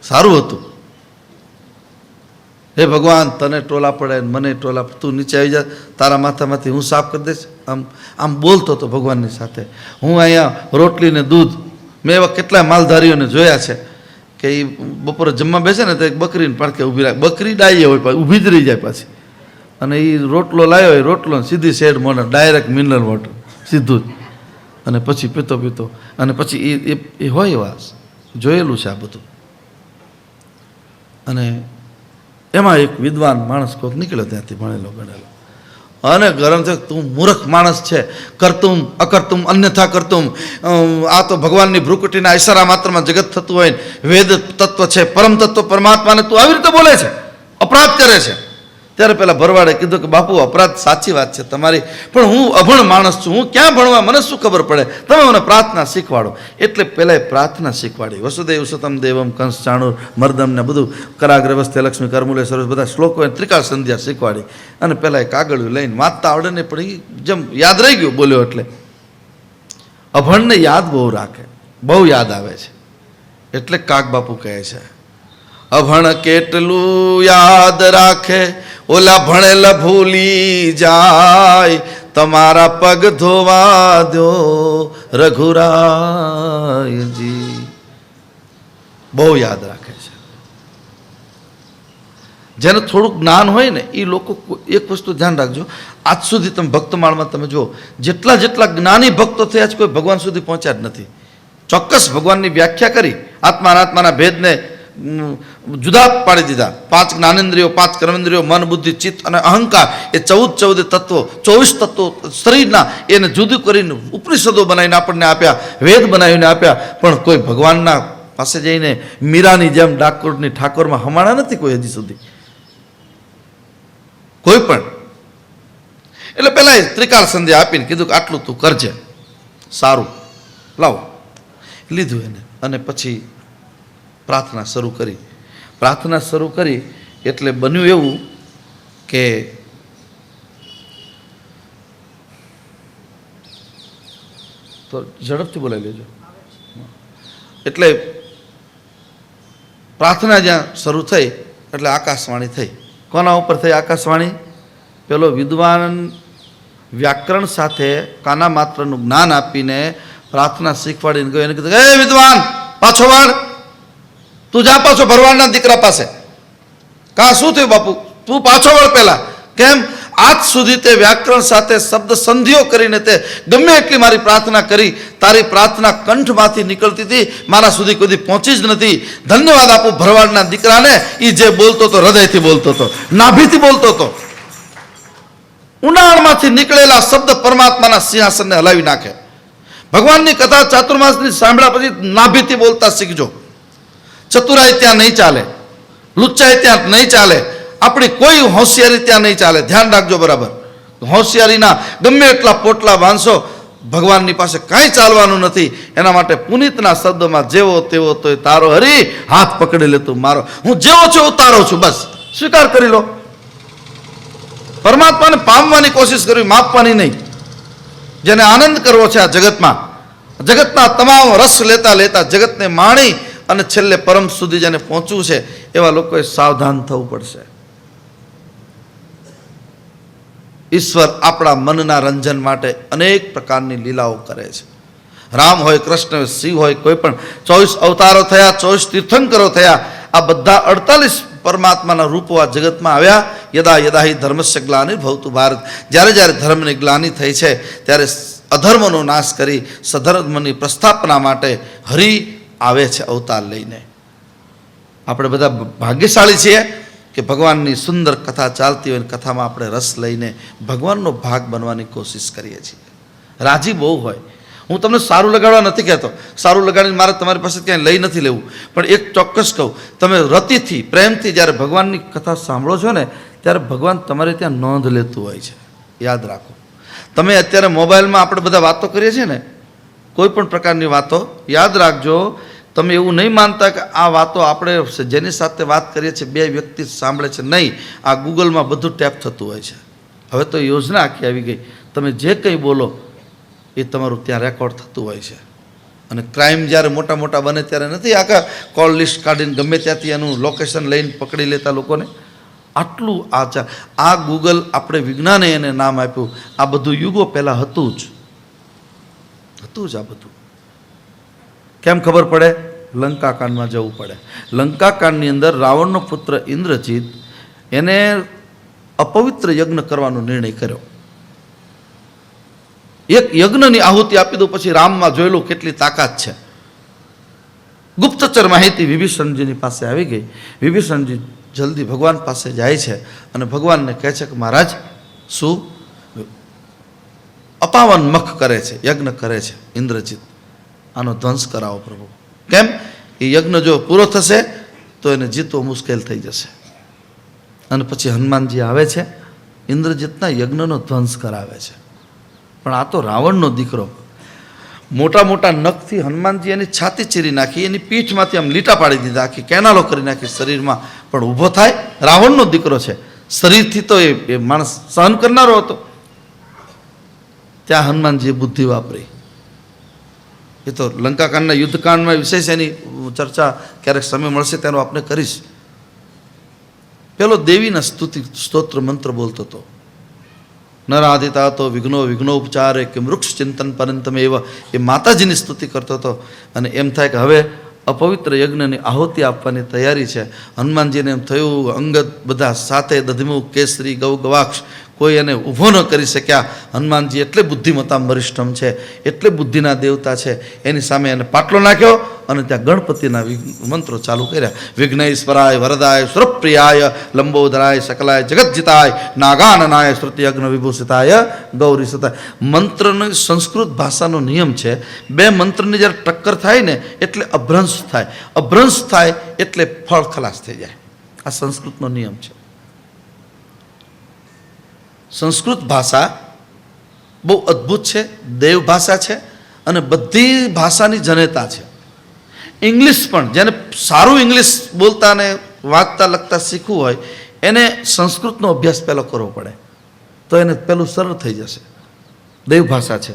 સારું હતું. હે ભગવાન, તને ટોલા પડે ને મને ટોલા, તું નીચે આવી જા, તારા માથામાંથી હું સાફ કરી દઈશ. આમ બોલતો હતો ભગવાનની સાથે. હું અહીંયા રોટલી ને દૂધ, મેં એવા કેટલાય માલધારીઓને જોયા છે કે એ બપોરે જમવા બેસે ને તો એક બકરીને પડખે ઊભી રાખે. બકરી ડાઈએ હોય, ઊભી જ રહી જાય પાછી. અને એ રોટલો લાવ્યો હોય, રોટલો સીધી શેડ મોટર, ડાયરેક્ટ મિનરલ વોટર સીધું જ. અને પછી પીતો અને પછી એ હોય એવા જોયેલું છે આ બધું. અને એમાં એક વિદ્વાન માણસ કોઈક નીકળ્યો ત્યાંથી, ભણેલો ગણેલો, અને ગરમ થયો, તું મૂર્ખ માણસ છે, કરતુમ અકર્તુમ અન્યથા કરતુમ. આ તો ભગવાનની ભ્રુકુટીના ઈશારા માત્રમાં જગત થતું હોય, વેદ તત્વ છે, પરમ તત્વ પરમાત્માને તું આવી રીતે બોલે છે, અપરાધ કરે છે. ત્યારે પેલા ભરવાડે કીધું કે બાપુ, અપરાધ સાચી વાત છે તમારી, પણ હું અભણ માણસ છું, હું ક્યાં ભણવા, મને શું ખબર પડે, તમે મને પ્રાર્થના શીખવાડો. એટલે પહેલાં પ્રાર્થના શીખવાડી. વસુદેવ સુતમ દેવમ કંસ ચાણુર મર્દમ ને બધું, કરાગ્રવસ્થે લક્ષ્મી કરમૂલે સર્વ, બધા શ્લોકો ત્રિકાળ સંધ્યા શીખવાડી. અને પહેલાં એ કાગળિયું લઈને વાંચતા આવડે ને, પણ એ જેમ યાદ રહી ગયું બોલ્યો. એટલે અભણને યાદ બહુ રાખે, બહુ યાદ આવે છે. એટલે કાગ બાપુ કહે છે, અભણ કેટલું યાદ રાખે, ઓલા ભણેલા ભૂલી જાય, તમારા પગ ધોવા દો રઘુરાયજી. બહુ યાદ રાખે છે. જેને થોડુંક જ્ઞાન હોય ને એ લોકો એક વસ્તુ ધ્યાન રાખજો, આજ સુધી તમે ભક્તમાળમાં તમે જુઓ, જેટલા જ્ઞાની ભક્તો થયા છે કોઈ ભગવાન સુધી પહોંચ્યા જ નથી. ચોક્કસ ભગવાનની વ્યાખ્યા કરી, આત્મા અનાત્માના ભેદને જુદા પાડી દીધા. 5 જ્ઞાનેન્દ્રિયો, 5 કર્મેન્દ્રિયો, મન બુદ્ધિ ચિત્ત અને અહંકાર, એ 14 તત્વો, 24 તત્વો શરીરના, એને જુદું કરીને ઉપનિષદો બનાવીને આપણને આપ્યા, વેદ બનાવીને આપ્યા. પણ કોઈ ભગવાનના પાસે જઈને મીરાની જેમ ડાકોરની ઠાકોરમાં હમાણા નથી કોઈ હજી સુધી, કોઈ પણ. એટલે પહેલાં ત્રિકાળ સંધ્યા આપીને કીધું કે આટલું તું કરજે, સારું લાવો, લીધું એને. અને પછી પ્રાર્થના શરૂ કરી. એટલે બન્યું એવું કે તો ઝડપથી બોલાવી લેજો. એટલે પ્રાર્થના જ્યાં શરૂ થઈ એટલે આકાશવાણી થઈ. કોના ઉપર થઈ આકાશવાણી? પેલો વિદ્વાન વ્યાકરણ સાથે કાના માત્રનું જ્ઞાન આપીને પ્રાર્થના શીખવાડીને ગયો. એને કીધું, હે વિદ્વાન, પાછો વાળ, તું જા પાછો ભરવાડના દીકરા પાસે. કા શું થયું બાપુ, તું પાછો વળ પહેલા. કેમ? આજ સુધી તે વ્યાકરણ સાથે શબ્દ સંધિઓ કરીને તે ગમે એટલી મારી પ્રાર્થના કરી, તારી પ્રાર્થના કંઠમાંથી નીકળતી હતી, મારા સુધી કોઈ પહોંચી જ નથી. ધન્યવાદ આપું ભરવાડના દીકરાને, એ જે બોલતો હતો હૃદયથી બોલતો હતો, નાભીથી બોલતો હતો. ઊંડાણમાંથી નીકળેલા શબ્દ પરમાત્માના સિંહાસનને હલાવી નાખે. ભગવાનની કથા ચાતુર્માસની સાંભળ્યા પછી નાભીથી બોલતા શીખજો. ચતુરાઈ ત્યાં નહીં ચાલે, લુચ્ચાઈ ત્યાં નહીં ચાલે, આપણી કોઈ હોશિયારી ત્યાં નહીં ચાલે. ધ્યાન રાખજો બરાબર. હોશિયારીના ગમે એટલા પોટલા બાંધશો, ભગવાનની પાસે કાંઈ ચાલવાનું નથી. એના માટે પુનિતના શબ્દમાં જેવો તેવો તો તારો હરી, હાથ પકડી લે તું મારો, હું જેવો છું ઉતારો છું, બસ સ્વીકાર કરી લો. પરમાત્માને પામવાની કોશિશ કરવી, માપવાની નહીં. જેને આનંદ કરવો છે આ જગતમાં, જગતના તમામ રસ લેતા લેતા જગતને માણી અને છેલ્લે પરમ સુધી જેને પહોંચવું છે, એવા લોકોએ સાવધાન થવું પડશે. ઈશ્વર આપણા મનના રંજન માટે અનેક પ્રકારની લીલાઓ કરે છે. રામ હોય, કૃષ્ણ હોય, શિવ હોય, કોઈ પણ 24 અવતારો થયા, 24 તીર્થંકરો થયા, આ બધા 48 પરમાત્માના રૂપો આ જગતમાં આવ્યા. યદા યદા હિ ધર્મસ્ય ગ્લાનિર્ભવતુ ભારત. જ્યારે જ્યારે ધર્મની ગ્લાનિ થઈ છે, ત્યારે અધર્મનો નાશ કરી સધર્મની પ્રસ્થાપના માટે હરિ આવે છે અવતાર લઈને. આપણે બધા ભાગ્યશાળી છીએ કે ભગવાનની સુંદર કથા ચાલતી હોય, કથામાં આપણે રસ લઈને ભગવાનનો ભાગ બનવાની કોશિશ કરીએ છીએ. રાજી બહુ હોય. હું તમને સારું લગાડવા નથી કહેતો, સારું લગાડીને મારે તમારી પાસે ક્યાંય લઈ નથી લેવું, પણ એક ચોક્કસ કહું, તમે રતિથી પ્રેમથી જ્યારે ભગવાનની કથા સાંભળો છો ને, ત્યારે ભગવાન તમારે ત્યાં નોંધ લેતું હોય છે. યાદ રાખો. તમે અત્યારે મોબાઈલમાં આપણે બધા વાતો કરીએ છીએ ને, કોઈ પણ પ્રકારની વાતો, યાદ રાખજો, તમે એવું નહીં માનતા કે આ વાતો આપણે જેની સાથે વાત કરીએ છીએ બે વ્યક્તિ સાંભળે છે. નહીં, આ ગૂગલમાં બધું ટેપ થતું હોય છે. હવે તો યોજના આખી આવી ગઈ, તમે જે કંઈ બોલો એ તમારું ત્યાં રેકોર્ડ થતું હોય છે. અને ક્રાઇમ જ્યારે મોટા મોટા બને ત્યારે નથી આખા કોલ લિસ્ટ કાઢીને ગમે ત્યાંથી એનું લોકેશન લઈને પકડી લેતા લોકોને. આટલું આ ગૂગલ, આપણે વિજ્ઞાને એને નામ આપ્યું. આ બધું યુગો પહેલાં હતું જ આ બધું. કેમ ખબર પડે? લંકાકાંડમાં જવું પડે. લંકાકાંડની અંદર રાવણનો પુત્ર ઇન્દ્રજીત, એને અપવિત્ર યજ્ઞ કરવાનો નિર્ણય કર્યો. એક યજ્ઞની આહુતિ આપી દો, પછી રામમાં જોયેલું કેટલી તાકાત છે. ગુપ્તચર માહિતી વિભીષણજીની પાસે આવી ગઈ. વિભીષણજી જલ્દી ભગવાન પાસે જાય છે અને ભગવાનને કહે છે કે મહારાજ, શું અપાવન મખ કરે છે, યજ્ઞ કરે છે ઇન્દ્રજીત, આનો ધ્વંસ કરાવો પ્રભુ. કેમ? એ યજ્ઞ જો પૂરો થશે તો એને જીતવો મુશ્કેલ થઈ જશે. અને પછી હનુમાનજી આવે છે, ઇન્દ્રજીતના યજ્ઞનો ધ્વંસ કરાવે છે. પણ આ તો રાવણનો દીકરો. મોટા મોટા નખથી હનુમાનજી એની છાતી ચીરી નાખી, એની પીઠમાંથી આમ લીટા પાડી દીધા, આખી કેનાલો કરી નાખી શરીરમાં, પણ ઊભો થાય. રાવણનો દીકરો છે, શરીરથી તો એ માણસ સહન કરનારો હતો. ત્યાં હનુમાનજીએ બુદ્ધિ વાપરી. એ તો લંકાકાંડના યુદ્ધકાંડમાં વિશેષ એની ચર્ચા ક્યારેક સમય મળશે તેનો આપણે કરીશ. પેલો દેવીના સ્તોત્ર મંત્ર બોલતો હતો. નરાધિતા તો વિઘ્નોપચારે કે વૃક્ષ ચિંતન પરંતમે એવા, એ માતાજીની સ્તુતિ કરતો હતો. અને એમ થાય કે હવે અપવિત્ર યજ્ઞની આહુતિ આપવાની તૈયારી છે. હનુમાનજીને એમ થયું, અંગદ બધા સાથે, દધિમુખ, કેસરી, ગવાક્ષ, કોઈ એને ઊભો ન કરી શક્યા. હનુમાનજી એટલે બુદ્ધિમત્તા વરિષ્ઠમ છે, એટલે બુદ્ધિના દેવતા છે. એની સામે એને પાટલો નાખ્યો અને ત્યાં ગણપતિના મંત્રો ચાલુ કર્યા. વિઘ્નેશ્વરાય વરદાય સુરપ્રિયાય લંબોદરાય સકલાય જગતજીતાય નાગાનનાય શ્રુતિ યજ્ઞ વિભૂષિતાય ગૌરી સુતાય. મંત્રનો સંસ્કૃત ભાષાનો નિયમ છે, બે મંત્રની જ્યારે ટક્કર થાય ને એટલે અભ્રંશ થાય, અભ્રંશ થાય એટલે ફળ ખલાસ થઈ જાય. આ સંસ્કૃતનો નિયમ છે. સંસ્કૃત ભાષા બહુ અદ્ભુત છે, દેવ ભાષા છે અને બધી ભાષાની જનેતા છે. ઇંગ્લિશ પણ, જેને સારું ઇંગ્લિશ બોલતા ને વાંચતા લખતા શીખવું હોય, એને સંસ્કૃતનો અભ્યાસ પહેલો કરવો પડે, તો એને પેલું સરળ થઈ જશે. દેવ ભાષા છે.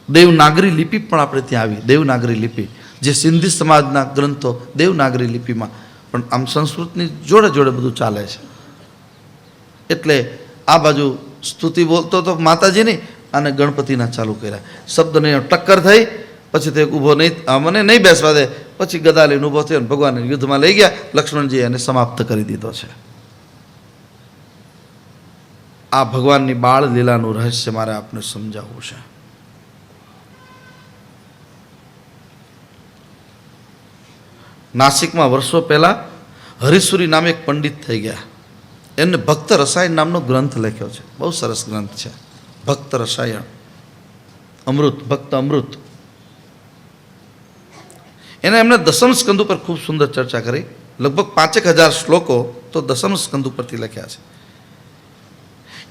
દેવનાગરી લિપિ પણ આપણે ત્યાં આવી. દેવનાગરી લિપિ જે સિંધી સમાજના ગ્રંથો દેવનાગરી લિપિમાં, પણ આમ સંસ્કૃતની જોડે જોડે બધું ચાલે છે. એટલે આ બાજુ સ્તુતિ બોલતો તો માતાજીની અને ગણપતિના ચાલુ કર્યા. શબ્દને ટક્કર થઈ, પછી તે ઊભો નહીં, મને નહીં બેસવા દે, પછી ગદા લઈને ઊભો થયો અને ભગવાનને યુદ્ધમાં લઈ ગયા. લક્ષ્મણજી એને સમાપ્ત કરી દીધો છે. આ ભગવાનની બાળ લીલાનું રહસ્ય મારે આપને સમજાવવું છે. નાસિકમાં વર્ષો પહેલા હરિસુરી નામે એક પંડિત થઈ ગયા. એમને ભક્ત રસાયણ નામનો ગ્રંથ લખ્યો છે. બહુ સરસ ગ્રંથ છે, ભક્ત રસાયણ, અમૃત, ભક્ત અમૃત. એમણે દસમ સ્કંદ ઉપર ખૂબ સુંદર ચર્ચા કરી. લગભગ 5000 શ્લોકો તો દસમ સ્કંદ ઉપરથી લખ્યા છે.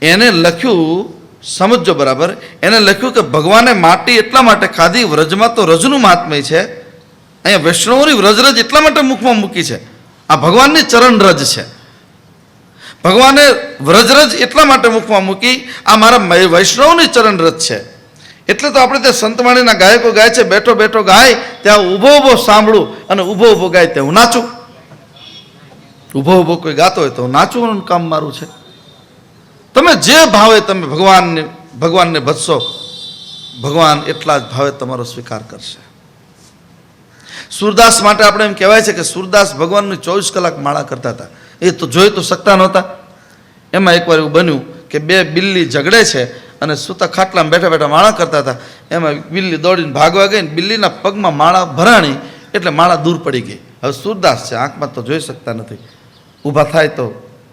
એને લખ્યું, સમજો બરાબર, એને લખ્યું કે ભગવાને માટી એટલા માટે ખાધી, વ્રજમાં તો રજનું મહાત્મય છે, અહીંયા વૈષ્ણવોની વ્રજરજ એટલા માટે મુખમાં મૂકી છે, આ ભગવાનની ચરણ રજ છે. ભગવાને વ્રજરજ એટલા માટે મુખમાં મૂકી, આ મારા વૈષ્ણવની ચરણ રજ છે. એટલે તો આપણે ત્યાં સંતવાણીના ગાયકો ગાય છે, બેઠો બેઠો ગાય ત્યાં ઊભો ઊભો સાંભળું અને ઊભો ઊભો ગાય ત્યાં હું નાચું. ઊભો ઊભો કોઈ ગાતો હોય તો હું નાચવાનું કામ મારું છે. તમે જે ભાવે તમે ભગવાનને ભજશો, ભગવાન એટલા જ ભાવે તમારો સ્વીકાર કરશે. સુરદાસ માટે આપણે એમ કહેવાય છે કે સુરદાસ ભગવાનની 24 કલાક માળા કરતા હતા. એ તો જોઈ તો શકતા નહોતા. એમાં એકવાર એવું બન્યું કે 2 બિલ્લી ઝઘડે છે અને સૂતા ખાટલામાં બેઠા બેઠા માળા કરતા હતા. એમાં બિલ્લી દોડીને ભાગવા ગઈ ને બિલ્લીના પગમાં માળા ભરાણી એટલે માળા દૂર પડી ગઈ. હવે સુરદાસ છે, આંખમાં તો જોઈ શકતા નથી, ઊભા થાય તો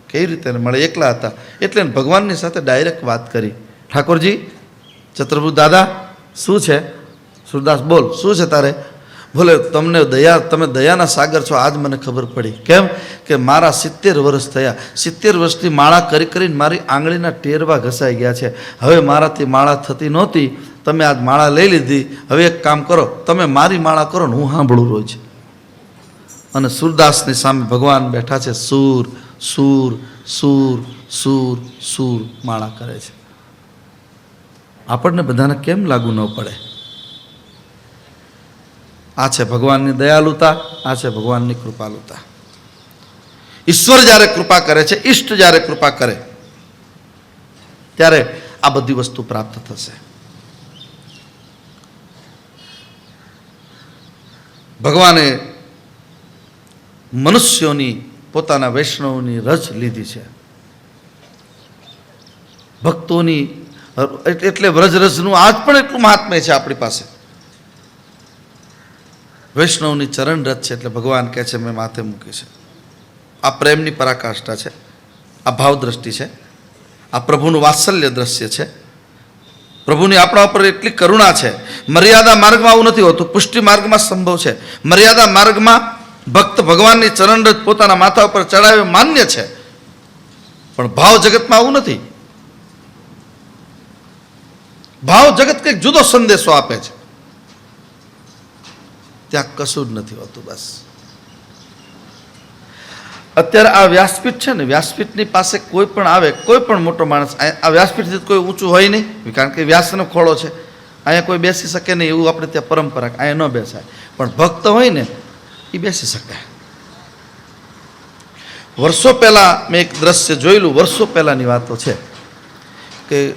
કેવી રીતે મળે, એકલા હતા. એટલે ભગવાનની સાથે ડાયરેક્ટ વાત કરી, ઠાકોરજી, ચતુર્ભુજ દાદા, શું છે? સુરદાસ, બોલ, શું છે તારે? બોલે, તમે દયાના સાગર છો, આજ મને ખબર પડી. કેમ? કે મારા 70 વર્ષ થયા, 70 વર્ષથી માળા કરી કરીને મારી આંગળીના ટેરવા ઘસાઈ ગયા છે. હવે મારાથી માળા થતી નહોતી, તમે આજ માળા લઈ લીધી. હવે એક કામ કરો, તમે મારી માળા કરો ને હું સાંભળું રોજ. અને સુરદાસની સામે ભગવાન બેઠા છે, સૂર સૂર સૂર સૂર સૂર માળા કરે છે. આપણને બધાને કેમ લાગુ ન પડે? આ છે ભગવાનની દયાલુતા, આ છે ભગવાનની કૃપાલુતા. ઈશ્વર જ્યારે કૃપા કરે છે, ઈષ્ટ જ્યારે કૃપા કરે ત્યારે આ બધી વસ્તુ પ્રાપ્ત થશે. ભગવાને મનુષ્યોની, પોતાના વૈષ્ણવની રજ લીધી છે. ભક્તોની એટલે વ્રજરજનું આજ પણ એટલું મહાત્મ્ય છે આપણી પાસે. વૈષ્ણવની ચરણ રજ છે એટલે ભગવાન કહે છે મેં માથે મૂકી છે. આ પ્રેમની પરાકાષ્ઠા છે, આ ભાવ દ્રષ્ટિ છે, આ પ્રભુનું વાત્સલ્ય દ્રશ્ય છે. પ્રભુની આપણા ઉપર એટલી કરુણા છે. મર્યાદા માર્ગમાં આવું નથી હોતું, પુષ્ટિ માર્ગમાં સંભવ છે. મર્યાદા માર્ગમાં ભક્ત ભગવાનની ચરણ રજ પોતાના માથા ઉપર ચડાવે માન્ય છે, પણ ભાવ જગતમાં આવું નથી. ભાવ જગત કંઈક જુદો સંદેશો આપે છે, ત્યાં કશું જ નથી હોતું. બસ અત્યારે આ વ્યાસપીઠ છે ને, વ્યાસપીઠની પાસે કોઈ પણ આવે, કોઈ પણ મોટો માણસ, આ વ્યાસપીઠથી કોઈ ઊંચું હોય નહીં, કારણ કે વ્યાસનો ખોળો છે, અહીંયા કોઈ બેસી શકે નહીં, એવું આપણે ત્યાં પરંપરા, અહીંયા ન બેસાય. પણ ભક્ત હોય ને એ બેસી શકે. વર્ષો પહેલાં મેં એક દ્રશ્ય જોયેલું, વર્ષો પહેલાંની વાતો છે કે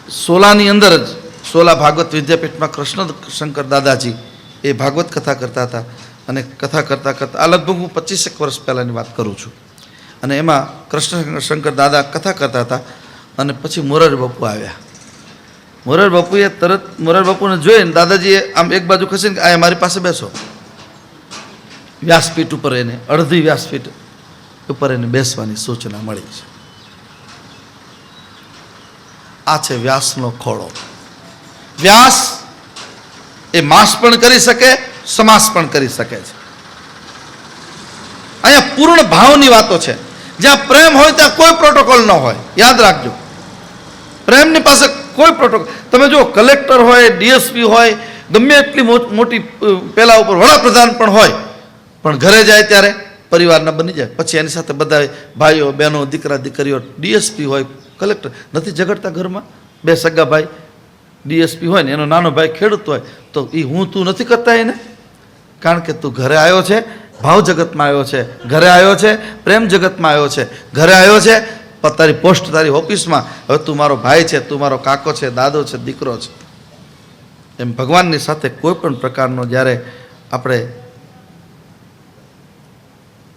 સોલાની અંદર જ, સોલા ભાગવત વિદ્યાપીઠમાં કૃષ્ણ શંકર દાદાજી એ ભાગવત કથા કરતા હતા. અને કથા કરતાં કરતાં, આ લગભગ હું 25 વર્ષ પહેલાંની વાત કરું છું. અને એમાં કૃષ્ણ શંકર દાદા કથા કરતા હતા અને પછી મોરારી બાપુ આવ્યા. મોરારી બાપુએ તરત મોરારી બાપુને જોઈને દાદાજીએ આમ એક બાજુ ખસીને આ મારી પાસે બેસો. વ્યાસપીઠ ઉપર એને, અડધી વ્યાસપીઠ ઉપર એને બેસવાની સૂચના મળી છે. આ છે વ્યાસનો ખોળો. વ્યાસ એ માસ પણ કરી શકે, સમાસ પણ કરી શકે છે. અહીંયા પૂર્ણ ભાવની વાતો છે. જ્યાં પ્રેમ હોય ત્યાં કોઈ પ્રોટોકોલ ન હોય, યાદ રાખજો. પ્રેમની પાસે કોઈ પ્રોટોકોલ, તમે જો કલેક્ટર હોય, ડીએસપી હોય, ગમે એટલી મોટી પેલા ઉપર વડાપ્રધાન પણ હોય, પણ ઘરે જાય ત્યારે પરિવારના બની જાય. પછી એની સાથે બધા ભાઈઓ બહેનો, દીકરા દીકરીઓ, ડીએસપી હોય, કલેક્ટર, નથી ઝઘડતા ઘરમાં? 2 સગા ભાઈ ડીએસપી હોય ને એનો નાનો ભાઈ ખેડૂત હોય તો એ હું તું નથી કરતા એને? કારણ કે તું ઘરે આવ્યો છે, ભાવ જગતમાં આવ્યો છે, ઘરે આવ્યો છે, પ્રેમ જગતમાં આવ્યો છે, ઘરે આવ્યો છે, તારી પોસ્ટ તારી ઓફિસમાં, હવે તું મારો ભાઈ છે, તું મારો કાકો છે, દાદો છે, દીકરો છે. એમ ભગવાનની સાથે કોઈ પણ પ્રકારનો જ્યારે આપણે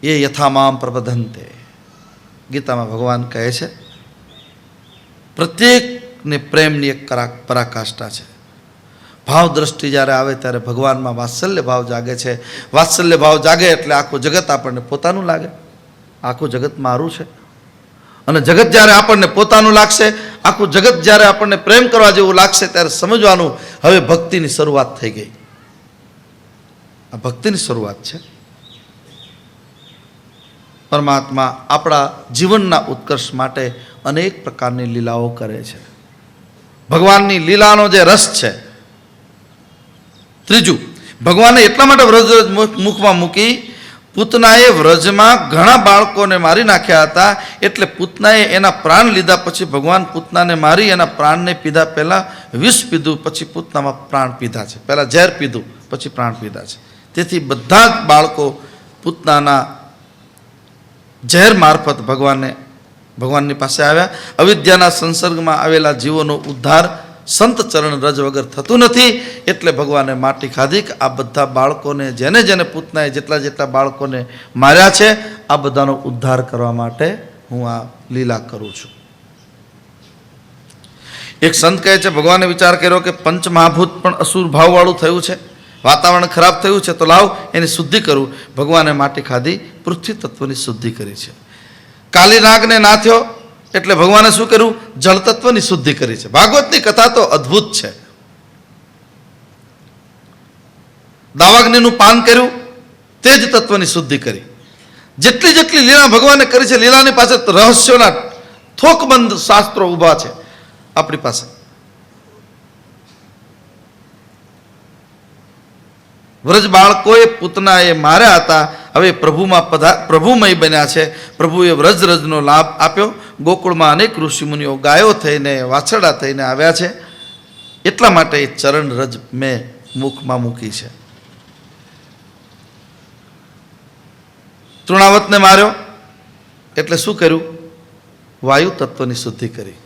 એ યથામામ પ્રબધંતે, ગીતામાં ભગવાન કહે છે પ્રત્યેકને પ્રેમની એક પરાકાષ્ઠા છે. ભાવ દ્રષ્ટિ જ્યારે આવે ત્યારે ભગવાનમાં વાત્સલ્ય ભાવ જાગે છે. વાત્સલ્ય ભાવ જાગે એટલે આખું જગત આપણને પોતાનું લાગે, આખું જગત મારું છે. અને જગત જ્યારે આપણને પોતાનું લાગશે, આખું જગત જ્યારે આપણને પ્રેમ કરવા જેવું લાગશે, ત્યારે સમજવાનું હવે ભક્તિની શરૂઆત થઈ ગઈ. આ ભક્તિની શરૂઆત છે. પરમાત્મા આપણા જીવનના ઉત્કર્ષ માટે અનેક પ્રકારની લીલાઓ કરે છે. ભગવાનની લીલાનો જે રસ છે. ત્રીજું, ભગવાને એટલા માટે વ્રજ મુખમાં મૂકી, પૂતનાએ વ્રજમાં ઘણા બાળકોને મારી નાખ્યા હતા, એટલે પૂતનાએ એના પ્રાણ લીધા પછી ભગવાન પૂતનાને મારી એના પ્રાણને પીધા. પહેલાં વિષ પીધું, પછી પૂતનામાં પ્રાણ પીધા છે. પહેલાં ઝેર પીધું, પછી પ્રાણ પીધા છે. તેથી બધા જ બાળકો પૂતનાના ઝેર મારફત ભગવાનની પાસે આવ્યા. અવિદ્યાના સંસર્ગમાં આવેલા જીવોનો ઉદ્ધાર સંત ચરણ રજ વગર થતું નથી, એટલે ભગવાને માટી ખાધી કે આ બધા બાળકોને, જેને જેને પૂતનાએ જેટલા જેટલા બાળકોને માર્યા છે, આ બધાનો ઉદ્ધાર કરવા માટે હું આ લીલા કરું છું. એક સંત કહે છે ભગવાને વિચાર કર્યો કે પંચમહાભૂત પણ અસુર ભાવવાળું થયું છે, વાતાવરણ ખરાબ થયું છે, તો લાવ એની શુદ્ધિ કરું. ભગવાને માટી ખાધી, પૃથ્વી તત્વની શુદ્ધિ કરી છે. કાલી નાગને નાથ્યો એટલે ભગવાને શું કર્યું? જળ તત્વની શુદ્ધિ કરી છે. ભાગવતની કથા તો અદ્ભુત છે. દાવાગ્નિનું પાન કર્યું, તેજ તત્વની શુદ્ધિ કરી. જેટલી જેટલી લીલા ભગવાને કરી છે, લીલાની પાસે રહસ્યોના થોકબંધ શાસ્ત્રો ઊભા છે આપણી પાસે. વ્રજ બાળકોએ પૂતનાએ માર્યા હતા, હવે પ્રભુમાં પ્રભુમય બન્યા છે. પ્રભુએ વ્રજ રજનો લાભ આપ્યો. ગોકુળમાં અનેક ઋષિમુનિઓ ગાયો થઈને, વાછરડા થઈને આવ્યા છે. એટલા માટે એ ચરણ રજ મેં મુખમાં મૂકી છે. તૃણાવતને માર્યો એટલે શું કર્યું? વાયુ તત્વની શુદ્ધિ કરી.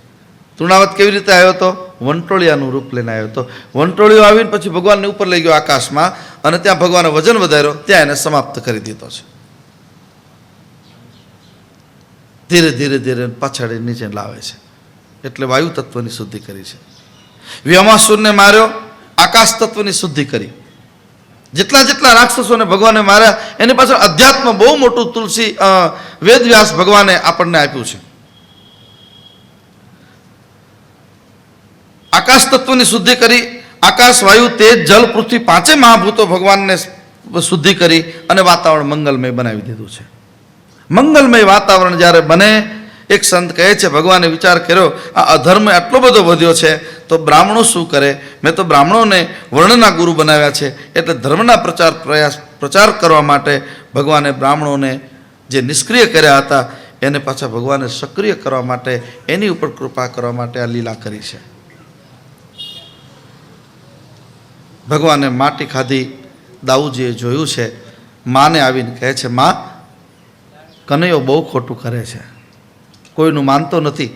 તૃણાવત કેવી રીતે આવ્યો હતો? વંટોળિયાનું રૂપ લઈને આવ્યો હતો. વંટોળિયો આવીને પછી ભગવાનને ઉપર લઈ ગયો આકાશમાં, અને ત્યાં ભગવાને વજન વધાર્યો, ત્યાં એને સમાપ્ત કરી દીધો છે. ધીરે ધીરે ધીરે પાછળ નીચે લાવે છે, એટલે વાયુ તત્વની શુદ્ધિ કરી છે. વ્યોમાસુરને માર્યો, આકાશ તત્વની શુદ્ધિ કરી. જેટલા જેટલા રાક્ષસોને ભગવાને માર્યા, એની પાછળ અધ્યાત્મ બહુ મોટું તુલસી વેદવ્યાસ ભગવાને આપણને આપ્યું છે. આકાશ તત્વની શુદ્ધિ કરી. આકાશ, વાયુ, તેજ, જલ, પૃથ્વી પાંચે મહાભૂતો ભગવાનને શુદ્ધિ કરી અને વાતાવરણ મંગલમય બનાવી દીધું છે. મંગલમય વાતાવરણ જ્યારે બને, એક સંત કહે છે ભગવાને વિચાર કર્યો આ અધર્મ આટલો બધો વધ્યો છે, તો બ્રાહ્મણો શું કરે? મેં તો બ્રાહ્મણોને વર્ણના ગુરુ બનાવ્યા છે, એટલે ધર્મના પ્રચાર કરવા માટે ભગવાને બ્રાહ્મણોને જે નિષ્ક્રિય કર્યા હતા, એને પાછા ભગવાને સક્રિય કરવા માટે, એની ઉપર કૃપા કરવા માટે આ લીલા કરી છે. ભગવાને માટી ખાધી. દાઉજીએ જોયું છે, માને આવીને કહે છે, માં, કનૈયો બહુ ખોટું કરે છે, કોઈનું માનતો નથી.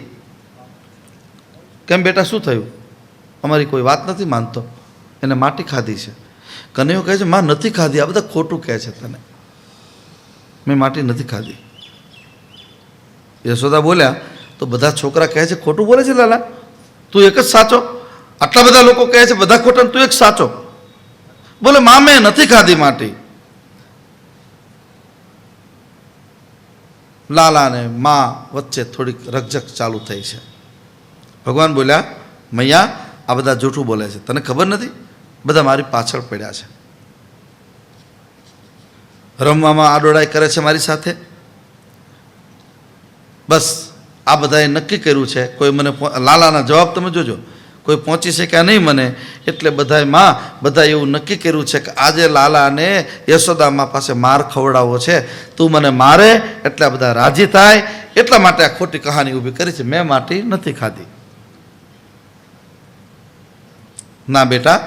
કેમ બેટા, શું થયું? અમારી કોઈ વાત નથી માનતો, એને માટી ખાધી છે. કનૈયો કહે છે, માં નથી ખાધી, આ બધા ખોટું કહે છે તને, મેં માટી નથી ખાધી. યશોદા બોલ્યા તો બધા છોકરા કહે છે ખોટું બોલે છે લાલા, તું એક જ સાચો? આટલા બધા લોકો કહે છે બધા ખોટા, તું એક સાચો? બોલે, માં મેં નથી ખાધી માટી. લાલા ને માં વચ્ચે થોડીક રકઝક ચાલુ થઈ છે. ભગવાન બોલ્યા, મૈયા, આ બધા જૂઠું બોલે છે, તને ખબર નથી? બધા મારી પાછળ પડ્યા છે, રમવામાં આડોડાઈ કરે છે મારી સાથે. બસ આ બધાએ નક્કી કર્યું છે, કોઈ મને લાલાના જવાબ તમે જોજો, કોઈ પહોંચી શક્યા નહીં મને, એટલે બધા એવું નક્કી કર્યું છે કે આજે લાલાને યશોદામાં પાસે માર ખવડાવવો છે. તું મને મારે એટલે આ બધા રાજી થાય, એટલા માટે આ ખોટી કહાની ઊભી કરી છે. મેં માટી નથી ખાધી. ના બેટા,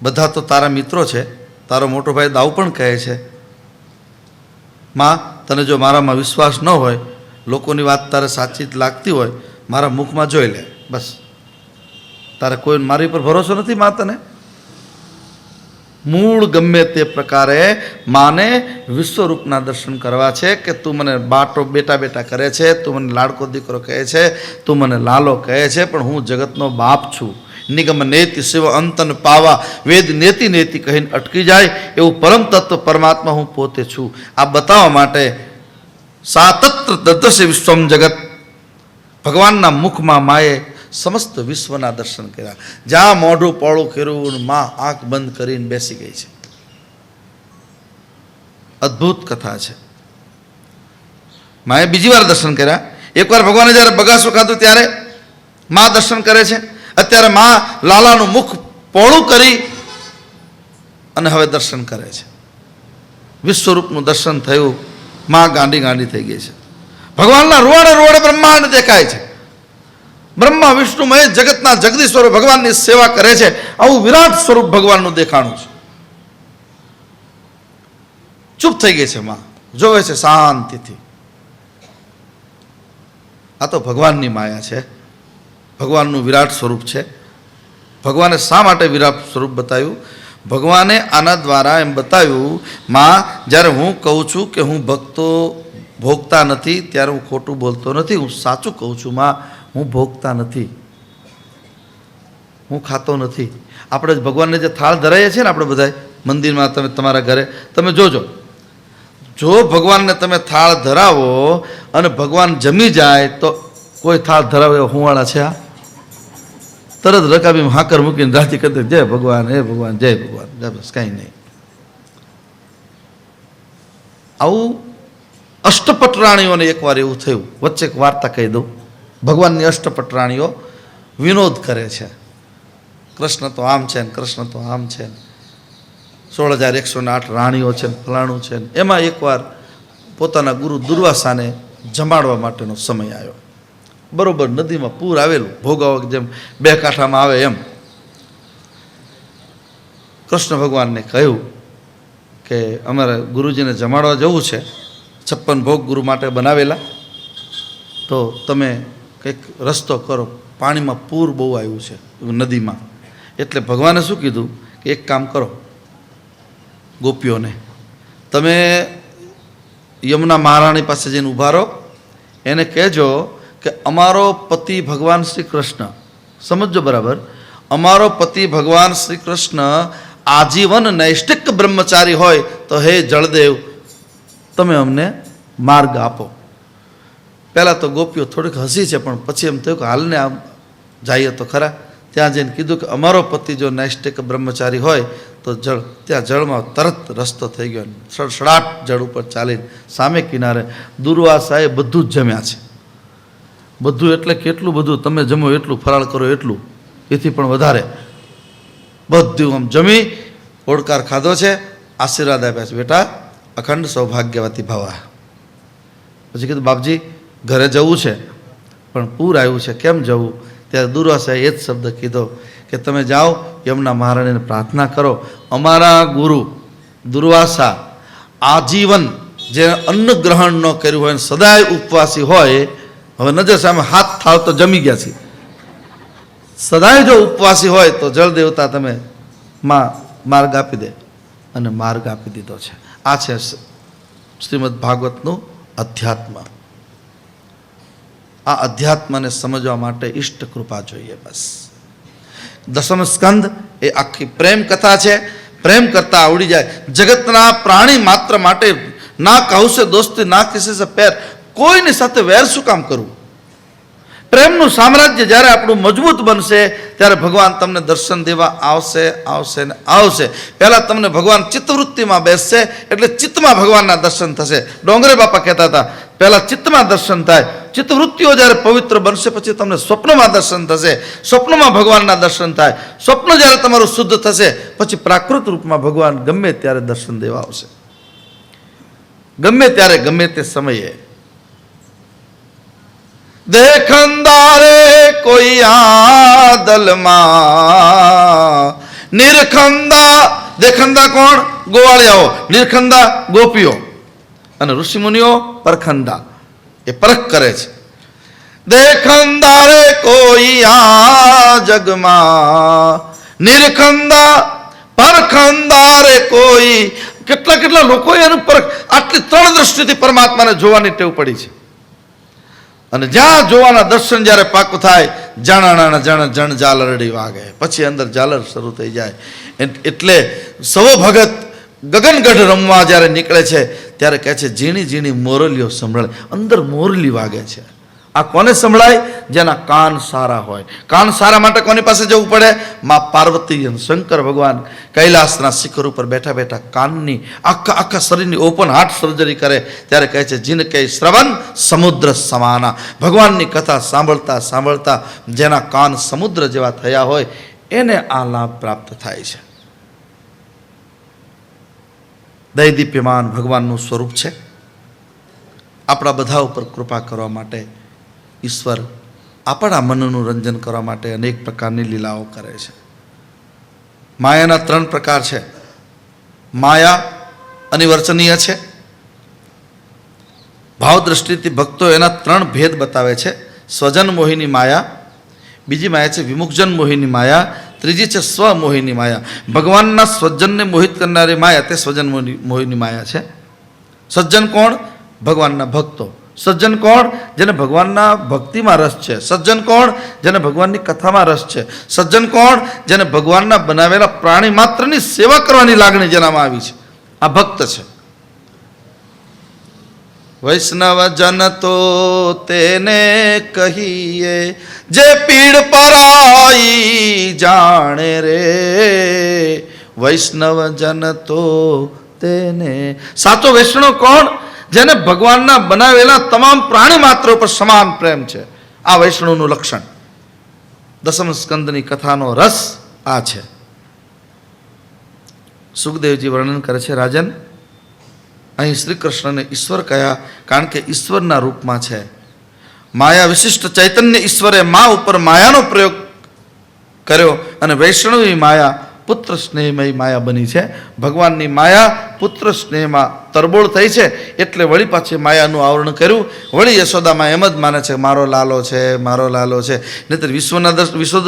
બધા તો તારા મિત્રો છે. તારો મોટો ભાઈ દાઉ પણ કહે છે, માં, તને જો મારામાં વિશ્વાસ ન હોય લોકોની વાત તારે સાચી જ લાગતી હોય મારા મુખમાં જોઈ લે, બસ. તારે કોઈ મારી પર ભરોસો નથી મા તને? મૂળ ગમે તે પ્રકારે માને વિશ્વરૂપના દર્શન કરવા છે કે તું મને બાટો બેટા બેટા કરે છે, તું મને લાડકો દીકરો કહે છે, તું મને લાલો કહે છે, પણ હું જગતનો બાપ છું. નિગમ નેતિ શિવ અંતન પાવા, વેદ નેતિ નેતિ કહીને અટકી જાય એવું પરમ તત્વ પરમાત્મા હું પોતે છું. આ બતાવવા માટે સાતત્ર દદશે વિશ્વમ જગત, ભગવાનના મુખમાં માએ સમસ્ત વિશ્વના દર્શન કર્યા. જ્યાં મોઢું પોળું કર્યું માં આંખ બંધ કરીને બેસી ગઈ છે. અદ્ભુત કથા છે. માએ બીજી વાર દર્શન કર્યા. એકવાર ભગવાને જ્યારે બગાસું ખાધું ત્યારે માં દર્શન કરે છે. અત્યારે માં લાલાનું મુખ પોળું કરી અને હવે દર્શન કરે છે. વિશ્વરૂપનું દર્શન થયું. માં ગાંડી ગાંડી થઈ ગઈ છે. ભગવાનના રૂવાડે રૂવાડે બ્રહ્માંડ દેખાય છે. બ્રહ્મા વિષ્ણુ મહેશ જગતના જગદીશ્વરો ભગવાનની સેવા કરે છે. આવું વિરાટ સ્વરૂપ ભગવાનનું દેખાણું છે. ચૂપ થઈ ગઈ છે માં, જોવે છે શાંતિથી. આ તો ભગવાનની માયા છે, ભગવાનનું વિરાટ સ્વરૂપ છે. ભગવાને શા માટે વિરાટ સ્વરૂપ બતાવ્યું? ભગવાને આના દ્વારા એમ બતાવ્યું, માં જ્યારે હું કહું છું કે હું ભક્તો ભોગતા નથી ત્યારે હું ખોટું બોલતો નથી, હું સાચું કહું છું. માં હું ભોગતા નથી, હું ખાતો નથી. આપણે ભગવાનને જે થાળ ધરાઈએ છીએ ને આપણે બધા મંદિરમાં, તમે તમારા ઘરે તમે જોજો, જો ભગવાનને તમે થાળ ધરાવો અને ભગવાન જમી જાય તો કોઈ થાળ ધરાવે એવા હુંવાળા છે? આ તરત રકાબી હાકર મૂકીને રાજી કરતે જય ભગવાન, હે ભગવાન, જય ભગવાન, બસ કાંઈ નહીં. આવું અષ્ટપટરાણીઓને એકવાર એવું થયું. વચ્ચે એક વાર્તા કહી દઉં. ભગવાનની અષ્ટપટરાણીઓ વિનોદ કરે છે. કૃષ્ણ તો આમ છે ને કૃષ્ણ તો આમ છે ને, 16,108 રાણીઓ છે ને ફલાણું છે ને. એમાં એકવાર પોતાના ગુરુ દુર્વાસાને જમાડવા માટેનો સમય આવ્યો. બરોબર નદીમાં પૂર આવેલું, ભોગાવો જેમ બે કાંઠામાં આવે એમ. કૃષ્ણ ભગવાનને કહ્યું કે અમારે ગુરુજીને જમાડવા જવું છે, 56 ભોગ ગુરુ માટે બનાવેલા, તો તમે કંઈક રસ્તો કરો. પાણીમાં પૂર બહુ આવ્યું છે નદીમાં. એટલે ભગવાને શું કીધું કે એક કામ કરો, ગોપીઓને તમે યમુના મહારાણી પાસે જઈને ઊભા રહો, એને કહેજો કે અમારો પતિ ભગવાન શ્રી કૃષ્ણ, સમજો બરાબર, અમારો પતિ ભગવાન શ્રી કૃષ્ણ આજીવન નૈષ્ટિક બ્રહ્મચારી હોય તો હે જળદેવ તમે અમને માર્ગ આપો. પહેલાં તો ગોપીઓ થોડીક હસી છે, પણ પછી એમ થયું કે હાલને આમ જઈએ તો ખરા. ત્યાં જઈને કીધું કે અમારો પતિ જો નૈષ્ટિક બ્રહ્મચારી હોય તો જળ, ત્યાં જળમાં તરત રસ્તો થઈ ગયો. સડસડાટ જળ ઉપર ચાલીને સામે કિનારે દુર્વાસાએ બધું જ જમ્યા છે. બધું એટલે કેટલું બધું, તમે જમો એટલું, ફરાળ કરો એટલું, એથી પણ વધારે બધું આમ જમી ઓડકાર ખાધો છે. આશીર્વાદ આપ્યા છે, બેટા અખંડ સૌભાગ્યવતી ભવા. પછી કીધું બાપજી ઘરે જવું છે પણ પૂર આવ્યું છે, કેમ જવું? ત્યારે દુર્વાસાએ એ જ શબ્દ કીધો કે તમે જાઓ યમુના મહારાણીને પ્રાર્થના કરો, અમારા ગુરુ દુર્વાસા આજીવન જે અન્ન ગ્રહણ ન કર્યું હોય, સદાય ઉપવાસી હોય, હવે નજર સામે હાથ થાવ તો જમી ગયા છે, સદાય જો ઉપવાસી હોય તો જળ દેવતા તમે માં માર્ગ આપી દે. અને માર્ગ આપી દીધો છે. આ છે શ્રીમદ ભાગવતનું અધ્યાત્મ. આ અધ્યાત્મને સમજવા માટે ઈષ્ટ કૃપા જોઈએ. બસ 10મ સ્કંદ એ આખી પ્રેમ કથા છે. પ્રેમ કરતા આવડી જાય. જગતના પ્રાણી માત્ર માટે ના કહું છે દોસ્તી ના કિસી સે પેર, કોઈની સાથે વેર શું કામ કરવું? પ્રેમનું સામ્રાજ્ય જ્યારે આપણું મજબૂત બનશે ત્યારે ભગવાન તમને દર્શન દેવા આવશે આવશે ને આવશે. પહેલાં તમને ભગવાન ચિત્તવૃત્તિમાં બેસશે એટલે ચિત્તમાં ભગવાનના દર્શન થશે. ડોંગરે બાપા કહેતા હતા પહેલાં ચિત્તમાં દર્શન થાય, ચિત્તવૃત્તિઓ જ્યારે પવિત્ર બનશે પછી તમને સ્વપ્નમાં દર્શન થશે, સ્વપ્નમાં ભગવાનના દર્શન થાય, સ્વપ્ન જ્યારે તમારું શુદ્ધ થશે પછી પ્રાકૃત રૂપમાં ભગવાન ગમે ત્યારે દર્શન દેવા આવશે, ગમે ત્યારે ગમે તે સમયે. દેખંદારે કોઈ આદલમાં નિરખંદા, દેખંદા કોણ? ગોવાળિયાઓ. નિરખંદા ગોપીઓ અને ઋષિમુનિઓ પરખંદા. એ પરખ કરે છે. દેખંદારે કોઈ આ જગમાં, નિરખંદા પરખંદારે કોઈ. કેટલા કેટલા લોકોએ એનું પરખ, આટલી 3 દ્રષ્ટિથી પરમાત્માને જોવાની ટેવ પડી છે. અને જ્યાં જોવાના દર્શન જ્યારે પાકું થાય, જાણાણા જણ ઝાલરડી વાગે, પછી અંદર ઝાલર શરૂ થઈ જાય. એટલે સૌ ભગત ગગનગઢ રમવા જ્યારે નીકળે છે ત્યારે કહે છે ઝીણી ઝીણી મોરલીઓ સંભળાય. અંદર મોરલી વાગે છે. આ કોને સંભળાય? જેના કાન સારા હોય. કાન સારા માટે કોની પાસે જવું પડે? માં પાર્વતી અને શંકર ભગવાન કૈલાસના શિખર ઉપર બેઠા બેઠા કાનની આખા શરીરની ઓપન હાર્ટ સર્જરી કરે ત્યારે કહે છે જીન કે શ્રવણ સમુદ્ર સમાના. ભગવાનની કથા સાંભળતા સાંભળતા જેના કાન સમુદ્ર જેવા થયા હોય એને આ લાભ પ્રાપ્ત થાય છે. દૈદીપ્યમાન ભગવાનનું સ્વરૂપ છે. આપણા બધા ઉપર કૃપા કરવા માટે ઈશ્વર આપણા મનનું રંજન કરવા માટે અનેક પ્રકારની લીલાઓ કરે છે. માયાના 3 પ્રકાર છે. માયા અનિવર્ચનીય છે. ભાવ દ્રષ્ટિથી ભક્તો એના 3 ભેદ બતાવે છે. સ્વજન મોહિની માયા, બીજી માયા છે વિમુખજન મોહિની માયા, ત્રીજી છે સ્વમોહિની માયા. ભગવાનના સ્વજનને મોહિત કરનારી માયા તે સ્વજન મોહિની માયા છે. સજ્જન કોણ? ભગવાનના ભક્તો. સજ્જન કોણ? જેને ભગવાનના ભક્તિમાં રસ છે. સજ્જન કોણ? જેને ભગવાનની કથામાં રસ છે. સજ્જન કોણ? જેને ભગવાનના બનાવેલા પ્રાણી માત્રની સેવા કરવાની લાગણી જેનામાં આવી છે. આ ભક્ત છે. વૈષ્ણવ જન તો તેને કહીએ જે પીડ પરાઈ જાણે રે. વૈષ્ણવ જન તો તેને. સાચો વૈષ્ણવ કોણ? જેને ભગવાનના બનાવેલા તમામ પ્રાણી માત્ર ઉપર સમાન પ્રેમ છે. આ વૈષ્ણવનું લક્ષણ. દસમ સ્કંદની કથાનો રસ આ છે. સુખદેવજી વર્ણન કરે છે રાજન, અહીં શ્રી કૃષ્ણને ઈશ્વર કહ્યા કારણ કે ઈશ્વરના રૂપમાં છે. માયા વિશિષ્ટ ચૈતન્ય ઈશ્વરે મા ઉપર માયાનો પ્રયોગ કર્યો અને વૈષ્ણવી માયા પુત્ર સ્નેહમય માયા બની છે. ભગવાનની માયા પુત્ર સ્નેહમાં તરબોળ થઈ છે એટલે વળી પાછી માયાનું આવરણ કર્યું. વળી યશોદામાં એમ જ માને છે મારો લાલો છે, મારો લાલો છે. નહીંતર વિશ્વ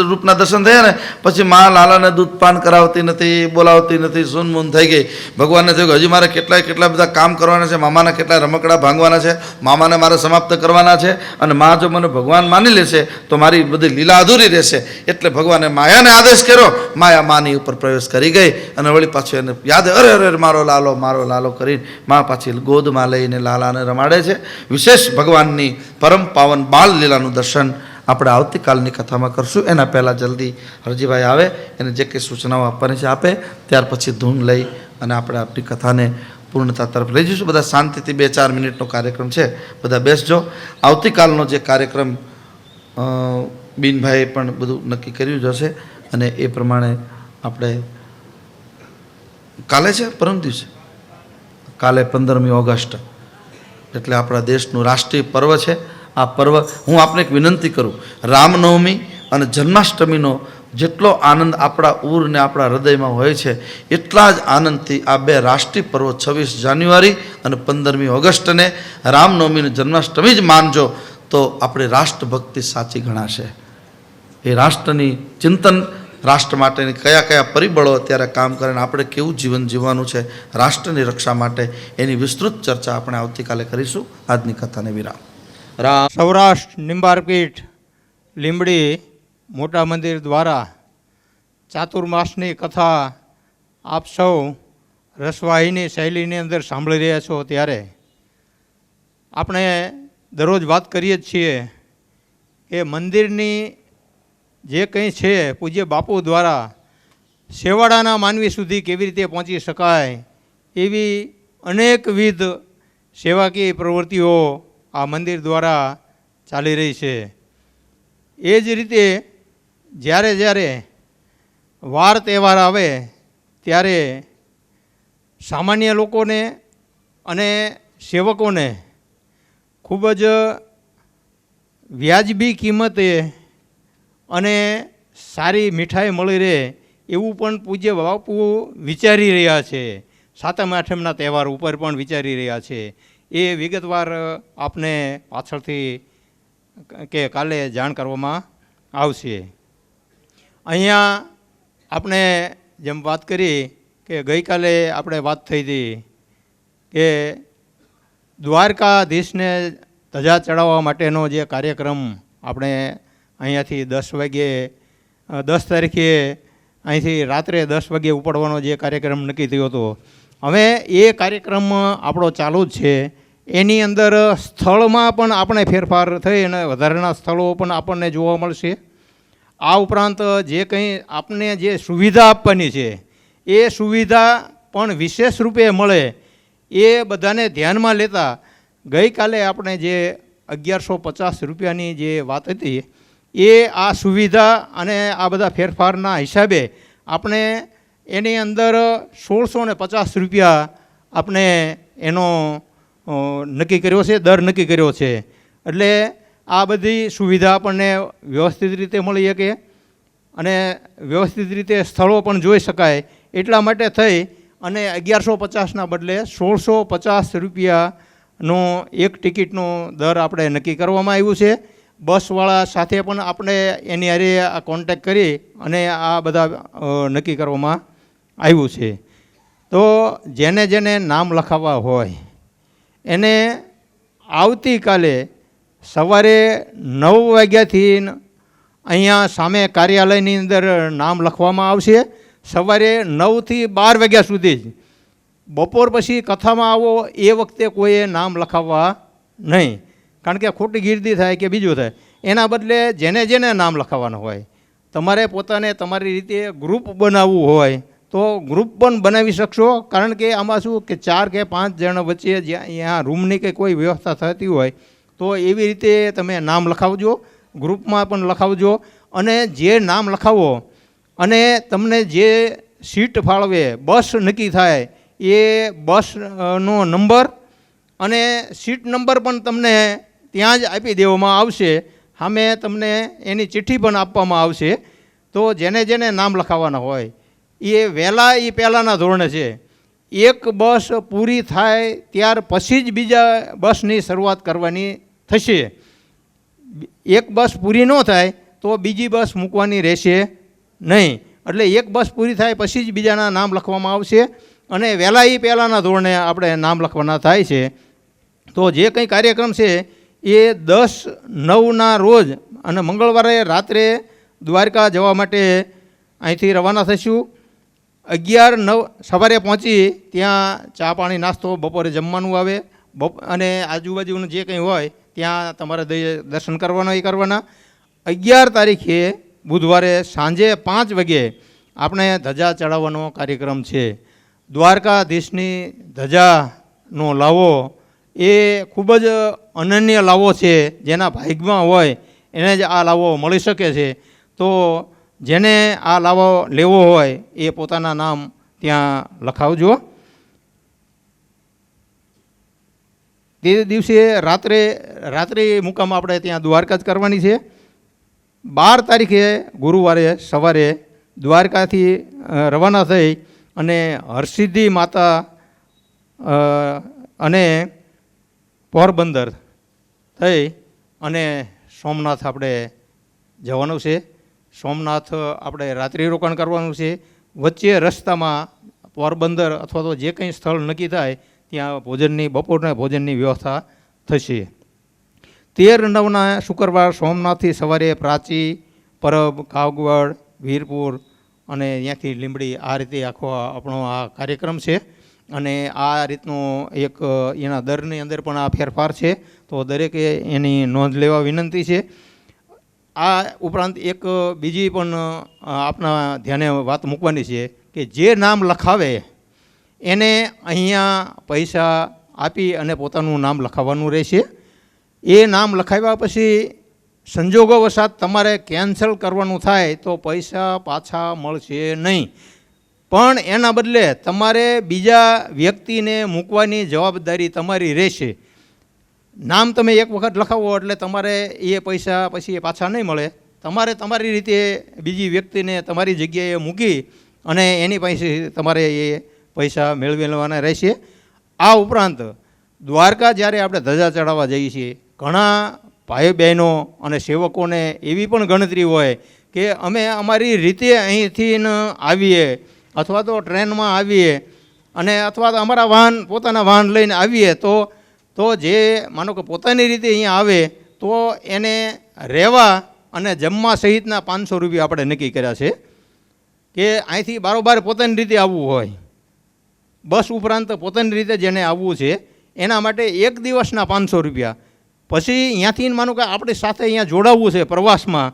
રૂપના દર્શન થયા ને પછી મા લાલાને દૂધપાન કરાવતી નથી, બોલાવતી નથી, સૂનમૂન થઈ ગઈ. ભગવાનને થયું કે હજી મારે કેટલા બધા કામ કરવાના છે, મામાના કેટલા રમકડા ભાંગવાના છે, મામાને મારે સમાપ્ત કરવાના છે અને મા જો મને ભગવાન માની લેશે તો મારી બધી લીલા અધૂરી રહેશે. એટલે ભગવાને માયાને આદેશ કર્યો. માયા માની ઉપર પ્રવેશ કરી ગઈ અને વળી પાછું એને યાદ અરે અરે મારો લાલો કરીને મા પાછી ગોદમાં લઈને લાલાને રમાડે છે. વિશેષ ભગવાનની પરમ પાવન બાલ લીલાનું દર્શન આપણે આવતીકાલની કથામાં કરશું. એના પહેલાં જલ્દી હરજીભાઈ આવે એને જે કંઈ સૂચનાઓ આપવાની છે આપે, ત્યાર પછી ધૂન લઈ અને આપણે આપણી કથાને પૂર્ણતા તરફ લઈ જઈશું. બધા શાંતિથી 2-4 મિનિટનો કાર્યક્રમ છે, બધા બેસજો. આવતીકાલનો જે કાર્યક્રમ બીનભાઈએ પણ બધું નક્કી કર્યું જ હશે અને એ પ્રમાણે આપણે કાલે છે પરમ દિવસે કાલે 15મી ઓગસ્ટ એટલે આપણા દેશનું રાષ્ટ્રીય પર્વ છે. આ પર્વ હું આપને એક વિનંતી કરું, રામનવમી અને જન્માષ્ટમીનો જેટલો આનંદ આપણા ઉર ને આપણા હૃદયમાં હોય છે એટલા જ આનંદથી આ 2 રાષ્ટ્રીય પર્વો 26 જાન્યુઆરી અને 15મી ઓગસ્ટને રામનવમી અને જન્માષ્ટમી જ માનજો તો આપણી રાષ્ટ્રભક્તિ સાચી ગણાશે. એ રાષ્ટ્રની ચિંતન, રાષ્ટ્ર માટેની કયા પરિબળો અત્યારે કામ કરે અને આપણે કેવું જીવન જીવવાનું છે રાષ્ટ્રની રક્ષા માટે એની વિસ્તૃત ચર્ચા આપણે આવતીકાલે કરીશું. આજની કથાને વિરામ. સૌરાષ્ટ્ર નિંબારપીઠ લીંબડી મોટા મંદિર દ્વારા ચાતુર્માસની કથા આપ સૌ રસવાહિની શૈલીની અંદર સાંભળી રહ્યા છો ત્યારે આપણે દરરોજ વાત કરીએ જ છીએ કે મંદિરની જે કંઈ છે પૂજ્ય બાપુ દ્વારા છેવાડાના માનવી સુધી કેવી રીતે પહોંચી શકાય એવી અનેકવિધ સેવાકીય પ્રવૃત્તિઓ આ મંદિર દ્વારા ચાલી રહી છે. એ જ રીતે જ્યારે વાર તહેવાર આવે ત્યારે સામાન્ય લોકોને અને સેવકોને ખૂબ જ વ્યાજબી કિંમતે અને સારી મીઠાઈ મળી રહે એવું પણ પૂજ્ય બાપુ વિચારી રહ્યા છે. સાતમ આઠમના તહેવાર ઉપર પણ વિચારી રહ્યા છે. એ વિગતવાર આપને પાછળથી કે કાલે જાણ કરવામાં આવશે. અહીંયા આપણે જેમ વાત કરી કે ગઈકાલે આપણે વાત થઈ હતી કે દ્વારકાધીશને ધજા ચડાવવા માટેનો જે કાર્યક્રમ આપણે અહીંયાથી 10 વાગ્યે 10 તારીખે અહીંથી રાત્રે 10 વાગ્યે ઉપડવાનો જે કાર્યક્રમ નક્કી થયો હતો, હવે એ કાર્યક્રમ આપણો ચાલુ જ છે. એની અંદર સ્થળમાં પણ આપણે ફેરફાર થઈ અને વધારાના સ્થળો પણ આપણને જોવા મળશે. આ ઉપરાંત જે કંઈ આપને જે સુવિધા આપવાની છે એ સુવિધા પણ વિશેષ રૂપે મળે એ બધાને ધ્યાનમાં લેતા ગઈકાલે આપણે જે 1150 રૂપિયાની જે વાત હતી એ આ સુવિધા અને આ બધા ફેરફારના હિસાબે આપણે એની અંદર 1650 રૂપિયા આપણે એનો નક્કી કર્યો છે, દર નક્કી કર્યો છે. એટલે આ બધી સુવિધા આપણને વ્યવસ્થિત રીતે મળી શકે અને વ્યવસ્થિત રીતે સ્થળો પણ જોઈ શકાય એટલા માટે થઈ અને 1150ના બદલે 1650 રૂપિયાનો એક ટિકિટનો દર આપણે નક્કી કરવામાં આવ્યું છે. બસવાળા સાથે પણ આપણે એની હારે કોન્ટેક કરી અને આ બધા નક્કી કરવામાં આવ્યું છે. તો જેને જેને નામ લખાવવા હોય એને આવતીકાલે સવારે 9 વાગ્યાથી અહીંયા સામે કાર્યાલયની અંદર નામ લખવામાં આવશે. સવારે 9થી 12 વાગ્યા સુધી જ. બપોર પછી કથામાં આવો એ વખતે કોઈએ નામ લખાવવા નહીં, કારણ કે ખોટી ગીર્દી થાય કે બીજું થાય. એના બદલે જેને જેને નામ લખાવવાનું હોય તમારે પોતાને તમારી રીતે ગ્રુપ બનાવવું હોય તો ગ્રુપ પણ બનાવી શકશો. કારણ કે આમાં શું કે 4 કે 5 જણ વચ્ચે જ્યાં અહીંયા રૂમની કે કોઈ વ્યવસ્થા થતી હોય તો એવી રીતે તમે નામ લખાવજો, ગ્રુપમાં પણ લખાવજો. અને જે નામ લખાવો અને તમને જે સીટ ફાળવે, બસ નક્કી થાય એ બસનો નંબર અને સીટ નંબર પણ તમને ત્યાં જ આપી દેવામાં આવશે. સામે તમને એની ચિઠ્ઠી પણ આપવામાં આવશે. તો જેને જેને નામ લખાવવાના હોય એ વહેલા એ પહેલાંના ધોરણે છે. એક બસ પૂરી થાય ત્યાર પછી જ બીજા બસની શરૂઆત કરવાની થશે. એક બસ પૂરી ન થાય તો બીજી બસ મૂકવાની રહેશે નહીં. એટલે એક બસ પૂરી થાય પછી જ બીજાના નામ લખવામાં આવશે અને વહેલા એ પહેલાંના ધોરણે આપણે નામ લખવાના થાય છે. તો જે કંઈ કાર્યક્રમ છે એ 10/9ના રોજ અને મંગળવારે રાત્રે દ્વારકા જવા માટે અહીંથી રવાના થઈશું. 11-9 સવારે પહોંચી ત્યાં ચા પાણી નાસ્તો, બપોરે જમવાનું આવે અને આજુબાજુનું જે કંઈ હોય ત્યાં તમારે દર્શન કરવાના એ કરવાના. 11 તારીખે બુધવારે સાંજે 5 વાગ્યે આપણે ધજા ચડાવવાનો કાર્યક્રમ છે. દ્વારકાધીશની ધજાનો લાવો એ ખૂબ જ અનન્ય લાવો છે. જેના ભાગ્યમાં હોય એને જ આ લાવો મળી શકે છે. તો જેને આ લાવો લેવો હોય એ પોતાના નામ ત્યાં લખાવજો. તે દિવસે રાત્રે મુકામ આપણે ત્યાં દ્વારકા જ કરવાની છે. 12 તારીખે ગુરુવારે સવારે દ્વારકાથી રવાના થઈ અને હરસિદ્ધિ માતા અને પોરબંદર થઈ અને સોમનાથ આપણે જવાનું છે. સોમનાથ આપણે રાત્રિ રોકાણ કરવાનું છે. વચ્ચે રસ્તામાં પોરબંદર અથવા તો જે કંઈ સ્થળ નક્કી થાય ત્યાં ભોજનની, બપોરના ભોજનની વ્યવસ્થા થશે. 13/9ના શુક્રવાર સોમનાથથી સવારે પ્રાચી, પરબ, કાગવડ, વીરપુર અને ત્યાંથી લીંબડી, આ રીતે આખો આપણો આ કાર્યક્રમ છે. અને આ રીતનો એક એના દરની અંદર પણ આ ફેરફાર છે. તો દરેકે એની નોંધ લેવા વિનંતી છે. આ ઉપરાંત એક બીજી પણ આપના ધ્યાને વાત મૂકવાની છે કે જે નામ લખાવે એને અહીંયા પૈસા આપી અને પોતાનું નામ લખાવવાનું રહેશે. એ નામ લખાવ્યા પછી સંજોગોવશાત તમારે કેન્સલ કરવાનું થાય તો પૈસા પાછા મળશે નહીં. પણ એના બદલે તમારે બીજા વ્યક્તિને મૂકવાની જવાબદારી તમારી રહેશે. નામ તમે એક વખત લખાવો એટલે તમારે એ પૈસા પછી પાછા નહીં મળે. તમારે તમારી રીતે બીજી વ્યક્તિને તમારી જગ્યાએ મૂકી અને એની પાસે તમારે એ પૈસા મેળવી લેવાના રહેશે. આ ઉપરાંત દ્વારકા જ્યારે આપણે ધજા ચડાવવા જઈએ છીએ, ઘણા ભાઈ બહેનો અને સેવકોને એવી પણ ગણતરી હોય કે અમે અમારી રીતે અહીંથી આવીએ અથવા તો ટ્રેનમાં આવીએ અને અથવા તો અમારા પોતાના વાહન લઈને આવીએ તો જે માનો કે પોતાની રીતે અહીંયા આવે તો એને રહેવા અને જમવા સહિતના 500 રૂપિયા આપણે નક્કી કર્યા છે કે અહીંથી બારોબાર પોતાની રીતે આવવું હોય, બસ ઉપરાંત પોતાની રીતે જેને આવવું છે એના માટે એક દિવસના 500 રૂપિયા. પછી અહીંયાથી માનું કે આપણી સાથે અહીંયા જોડાવવું છે પ્રવાસમાં,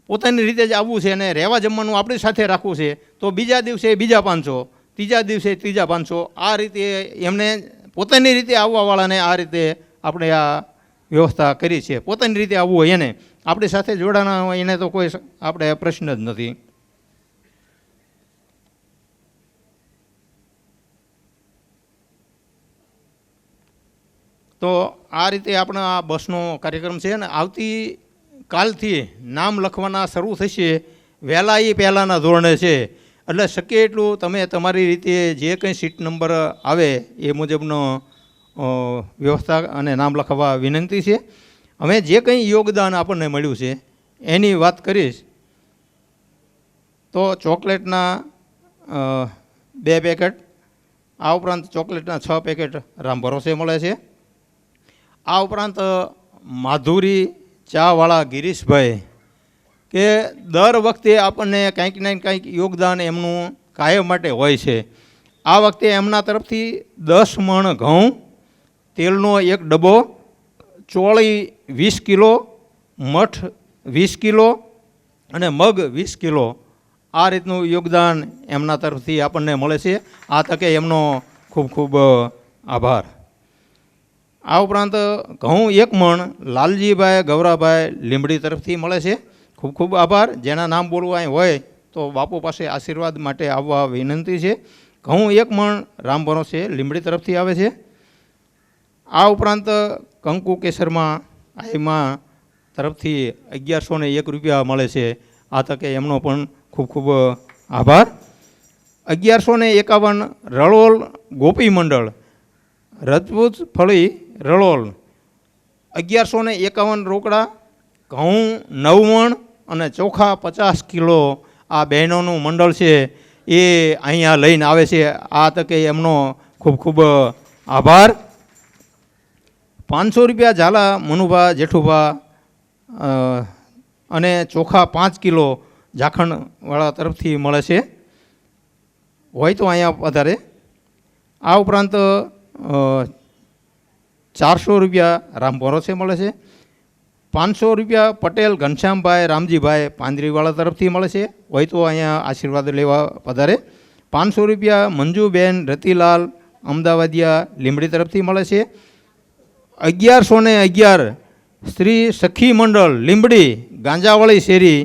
પોતાની રીતે જ આવવું છે અને રહેવા જમવાનું આપણી સાથે રાખવું છે તો બીજા દિવસે બીજા 500, ત્રીજા દિવસે ત્રીજા 500, આ રીતે એમને પોતાની રીતે આવવાવાળાને આ રીતે આપણે આ વ્યવસ્થા કરી છે. પોતાની રીતે આવવું હોય એને, આપણી સાથે જોડાના હોય એને તો કોઈ આપણે પ્રશ્ન જ નથી. તો આ રીતે આપણા આ બસનો કાર્યક્રમ છે અને આવતી કાલથી નામ લખવાના શરૂ થશે વહેલા એ પહેલાંના ધોરણે છે. એટલે શક્ય એટલું તમે તમારી રીતે જે કંઈ સીટ નંબર આવે એ મુજબનો વ્યવસ્થા અને નામ લખવા વિનંતી છે. અમે જે કંઈ યોગદાન આપણને મળ્યું છે એની વાત કરીશ તો ચોકલેટના 2 પેકેટ, આ ઉપરાંત ચોકલેટના 6 પેકેટ રામ ભરોસે મળે છે. આ ઉપરાંત માધુરી ચાવાળા ગિરીશભાઈ કે દર વખતે આપણને કંઈક ને કંઈક યોગદાન એમનું કાયમ માટે હોય છે. આ વખતે એમના તરફથી 10 મણ ઘઉં, તેલનો 1 ડબ્બો, ચોળી 20 કિલો, મઠ 20 કિલો અને મગ 20 કિલો આ રીતનું યોગદાન એમના તરફથી આપણને મળે છે. આ તકે એમનો ખૂબ ખૂબ આભાર. આ ઉપરાંત ઘઉં 1 મણ લાલજીભાઈ ગૌરાભાઈ લીંબડી તરફથી મળે છે. ખૂબ ખૂબ આભાર. જેના નામ બોલવા અહીં હોય તો બાપુ પાસે આશીર્વાદ માટે આવવા વિનંતી છે. ઘઉં 1 મણ રામ ભરોસે લીંબડી તરફથી આવે છે. આ ઉપરાંત કંકુ કેસરમાં આઈમાં તરફથી 1101 રૂપિયા મળે છે. આ તકે એમનો પણ ખૂબ ખૂબ આભાર. 1151 રળોલ ગોપી મંડળ રજપૂત ફળી રળોલ 1151 રોકડા, ઘઉં 9 મણ અને ચોખા 50 કિલો આ બહેનોનું મંડળ છે એ અહીંયા લઈને આવે છે. આ તકે એમનો ખૂબ ખૂબ આભાર. 500 રૂપિયા ઝાલા મનુભા જેઠુભા અને ચોખા 5 કિલો ઝાખણવાળા તરફથી મળે છે, હોય તો અહીંયા વધારે. આ ઉપરાંત 400 રૂપિયા રામ ભરોસે મળે છે. 500 રૂપિયા પટેલ ઘનશ્યામભાઈ રામજીભાઈ પાંદરીવાળા તરફથી મળે છે, હોય તો અહીંયા આશીર્વાદ લેવા પધારે. 500 રૂપિયા મંજુબેન રતિલાલ અમદાવાદિયા લીંબડી તરફથી મળે છે. 1111 સ્ત્રી સખી મંડળ લીંબડી ગાંજાવાળી શેરી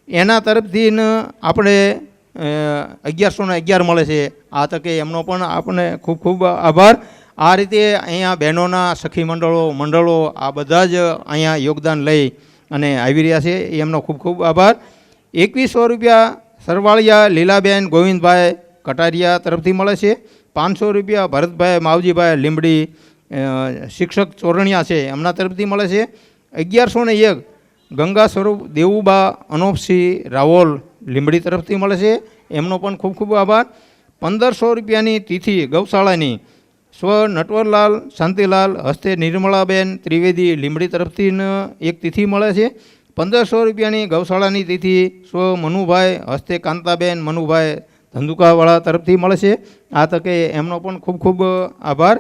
એના તરફથી આપણે 1111 મળે છે. આ તકે એમનો પણ આપણને ખૂબ ખૂબ આભાર. આ રીતે અહીંયા બહેનોના સખી મંડળો આ બધા જ અહીંયા યોગદાન લઈ અને આવી રહ્યા છે, એમનો ખૂબ ખૂબ આભાર. 2100 રૂપિયા સરવાળિયા લીલાબેન ગોવિંદભાઈ કટારિયા તરફથી મળે છે. 500 રૂપિયા ભરતભાઈ માવજીભાઈ લીંબડી શિક્ષક ચોરણિયા છે એમના તરફથી મળે છે. 1101 ગંગા સ્વરૂપ દેવુબા અનોપસિંહ રાવોલ લીંબડી તરફથી મળે છે, એમનો પણ ખૂબ ખૂબ આભાર. 1500 રૂપિયાની તિથિ ગૌશાળાની સ્વ નટવરલાલ શાંતિલાલ હસ્તે નિર્મળાબેન ત્રિવેદી લીંબડી તરફથી એક તિથિ મળે છે. 1500 રૂપિયાની ગૌશાળાની તિથિ સ્વ મનુભાઈ હસ્તે કાંતાબેન મનુભાઈ ધંધુકાવાળા તરફથી મળે છે. આ તકે એમનો પણ ખૂબ ખૂબ આભાર.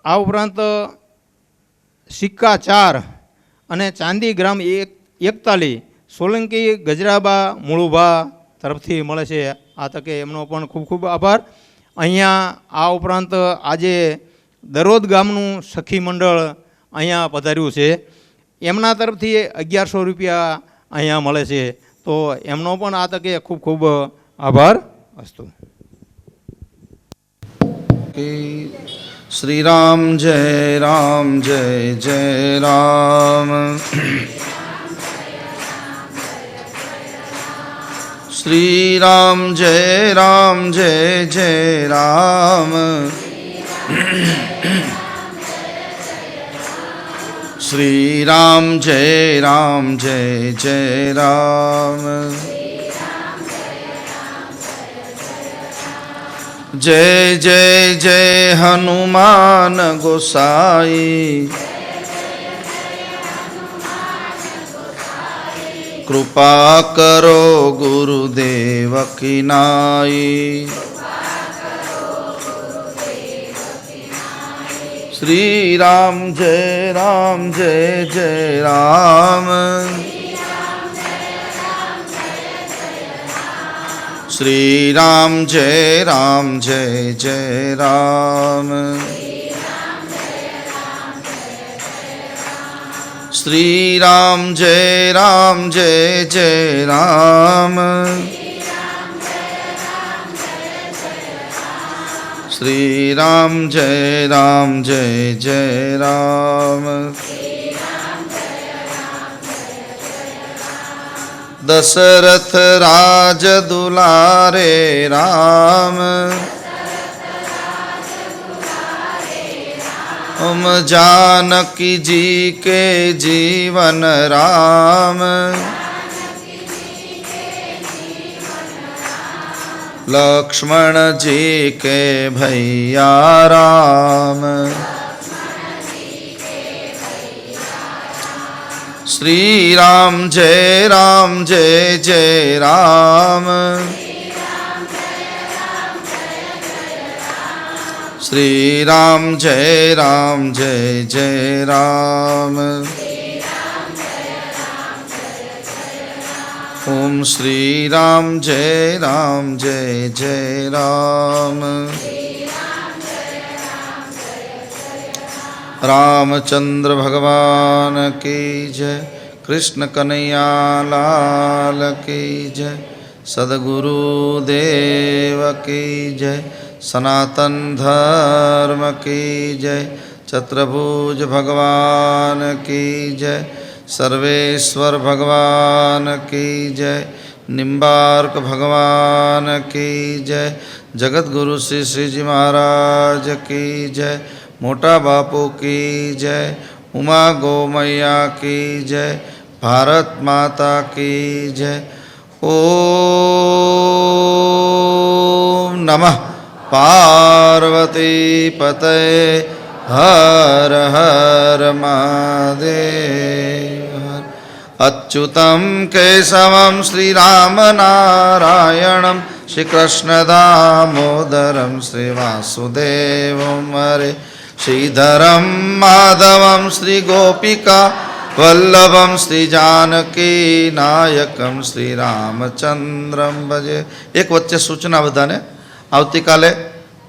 આ ઉપરાંત સિક્કા 4 અને ચાંદી ગ્રામ 41 સોલંકી ગજરાબા મૂળુભા તરફથી મળે છે. આ તકે એમનો પણ ખૂબ ખૂબ આભાર. અહીંયા આ ઉપરાંત આજે દરોદ ગામનું સખી મંડળ અહીંયા પધાર્યું છે, એમના તરફથી 1100 રૂપિયા અહીંયા મળે છે, તો એમનો પણ આ તકે ખૂબ ખૂબ આભાર. અસ્તુ. શ્રી રામ જય રામ જય જય રામ. श्री राम जय जय राम। श्री राम जय जय राम। जय जय जय हनुमान गोसाई। कृपा करो गुरुदेव की नाई। श्री राम जय जय राम। श्री राम जय जय राम। श्री राम जय जय राम। श्री राम जय जय राम। दशरथ राज दुलारे राम। ओम जानकी जी के जीवन राम। लक्ष्मण जी के भैया राम। श्री राम जय जय राम। श्री राम जय जय राम। ओम श्री राम जय जय राम। रामचंद्र भगवान की जय। कृष्ण कन्हैया लाल की जय। सद्गुरु देव की जय। सनातन धर्म की जय। चतुर्भुज भगवान की जय। सर्वेश्वर भगवान की जय। निम्बार्क भगवान की जय। जगत गुरु श्री श्री जी महाराज की जय। मोटा बापू की जय। उमा गौ मैया की जय। भारत माता की जय। ओम नमः पार्वती पतये हर हर महादेव। अच्युतं केशवं श्रीरामनारायणं श्रीकृष्ण दामोदरं श्रीवासुदेवं हरे। श्रीधरं माधवं श्रीगोपिका वल्लभं श्रीजानकी नायकं श्रीरामचंद्रं भजे। एक वच्चे सूचना बधाने, આવતીકાલે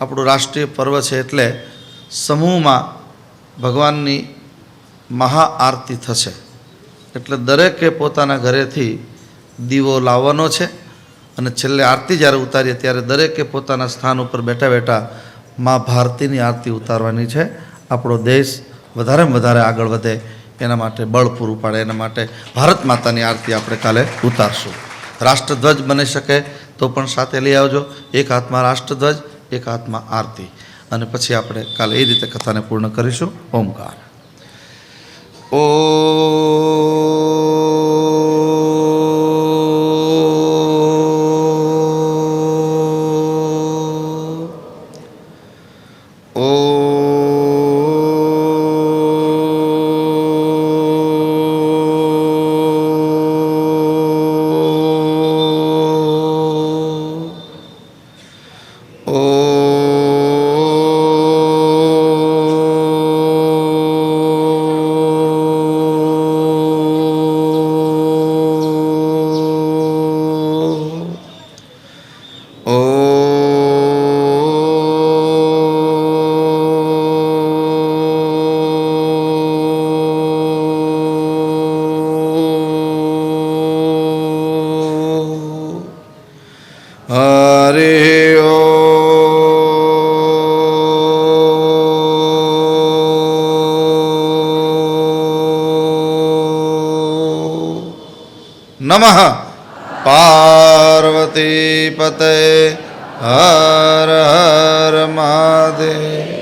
આપણું રાષ્ટ્રીય પર્વ છે એટલે સમૂહમાં ભગવાનની મહાઆરતી થશે, એટલે દરેકે પોતાના ઘરેથી દીવો લાવવાનો છે અને છેલ્લે આરતી જ્યારે ઉતારીએ ત્યારે દરેકે પોતાના સ્થાન ઉપર બેઠા બેઠા મા ભારતીની આરતી ઉતારવાની છે. આપણો દેશ વધારેમાં વધારે આગળ વધે એના માટે બળ પૂરું પાડે એના માટે ભારત માતાની આરતી આપણે કાલે ઉતારશું. રાષ્ટ્રધ્વજ બની શકે તો પણ સાથે લઈ આવજો. એક હાથમાં રાષ્ટ્રધ્વજ, એક હાથમાં આરતી, અને પછી આપણે કાલે એ રીતે કથાને પૂર્ણ કરીશું. ઓમકાર. ઓ નમઃ पार्वती पते हर हर महादेव।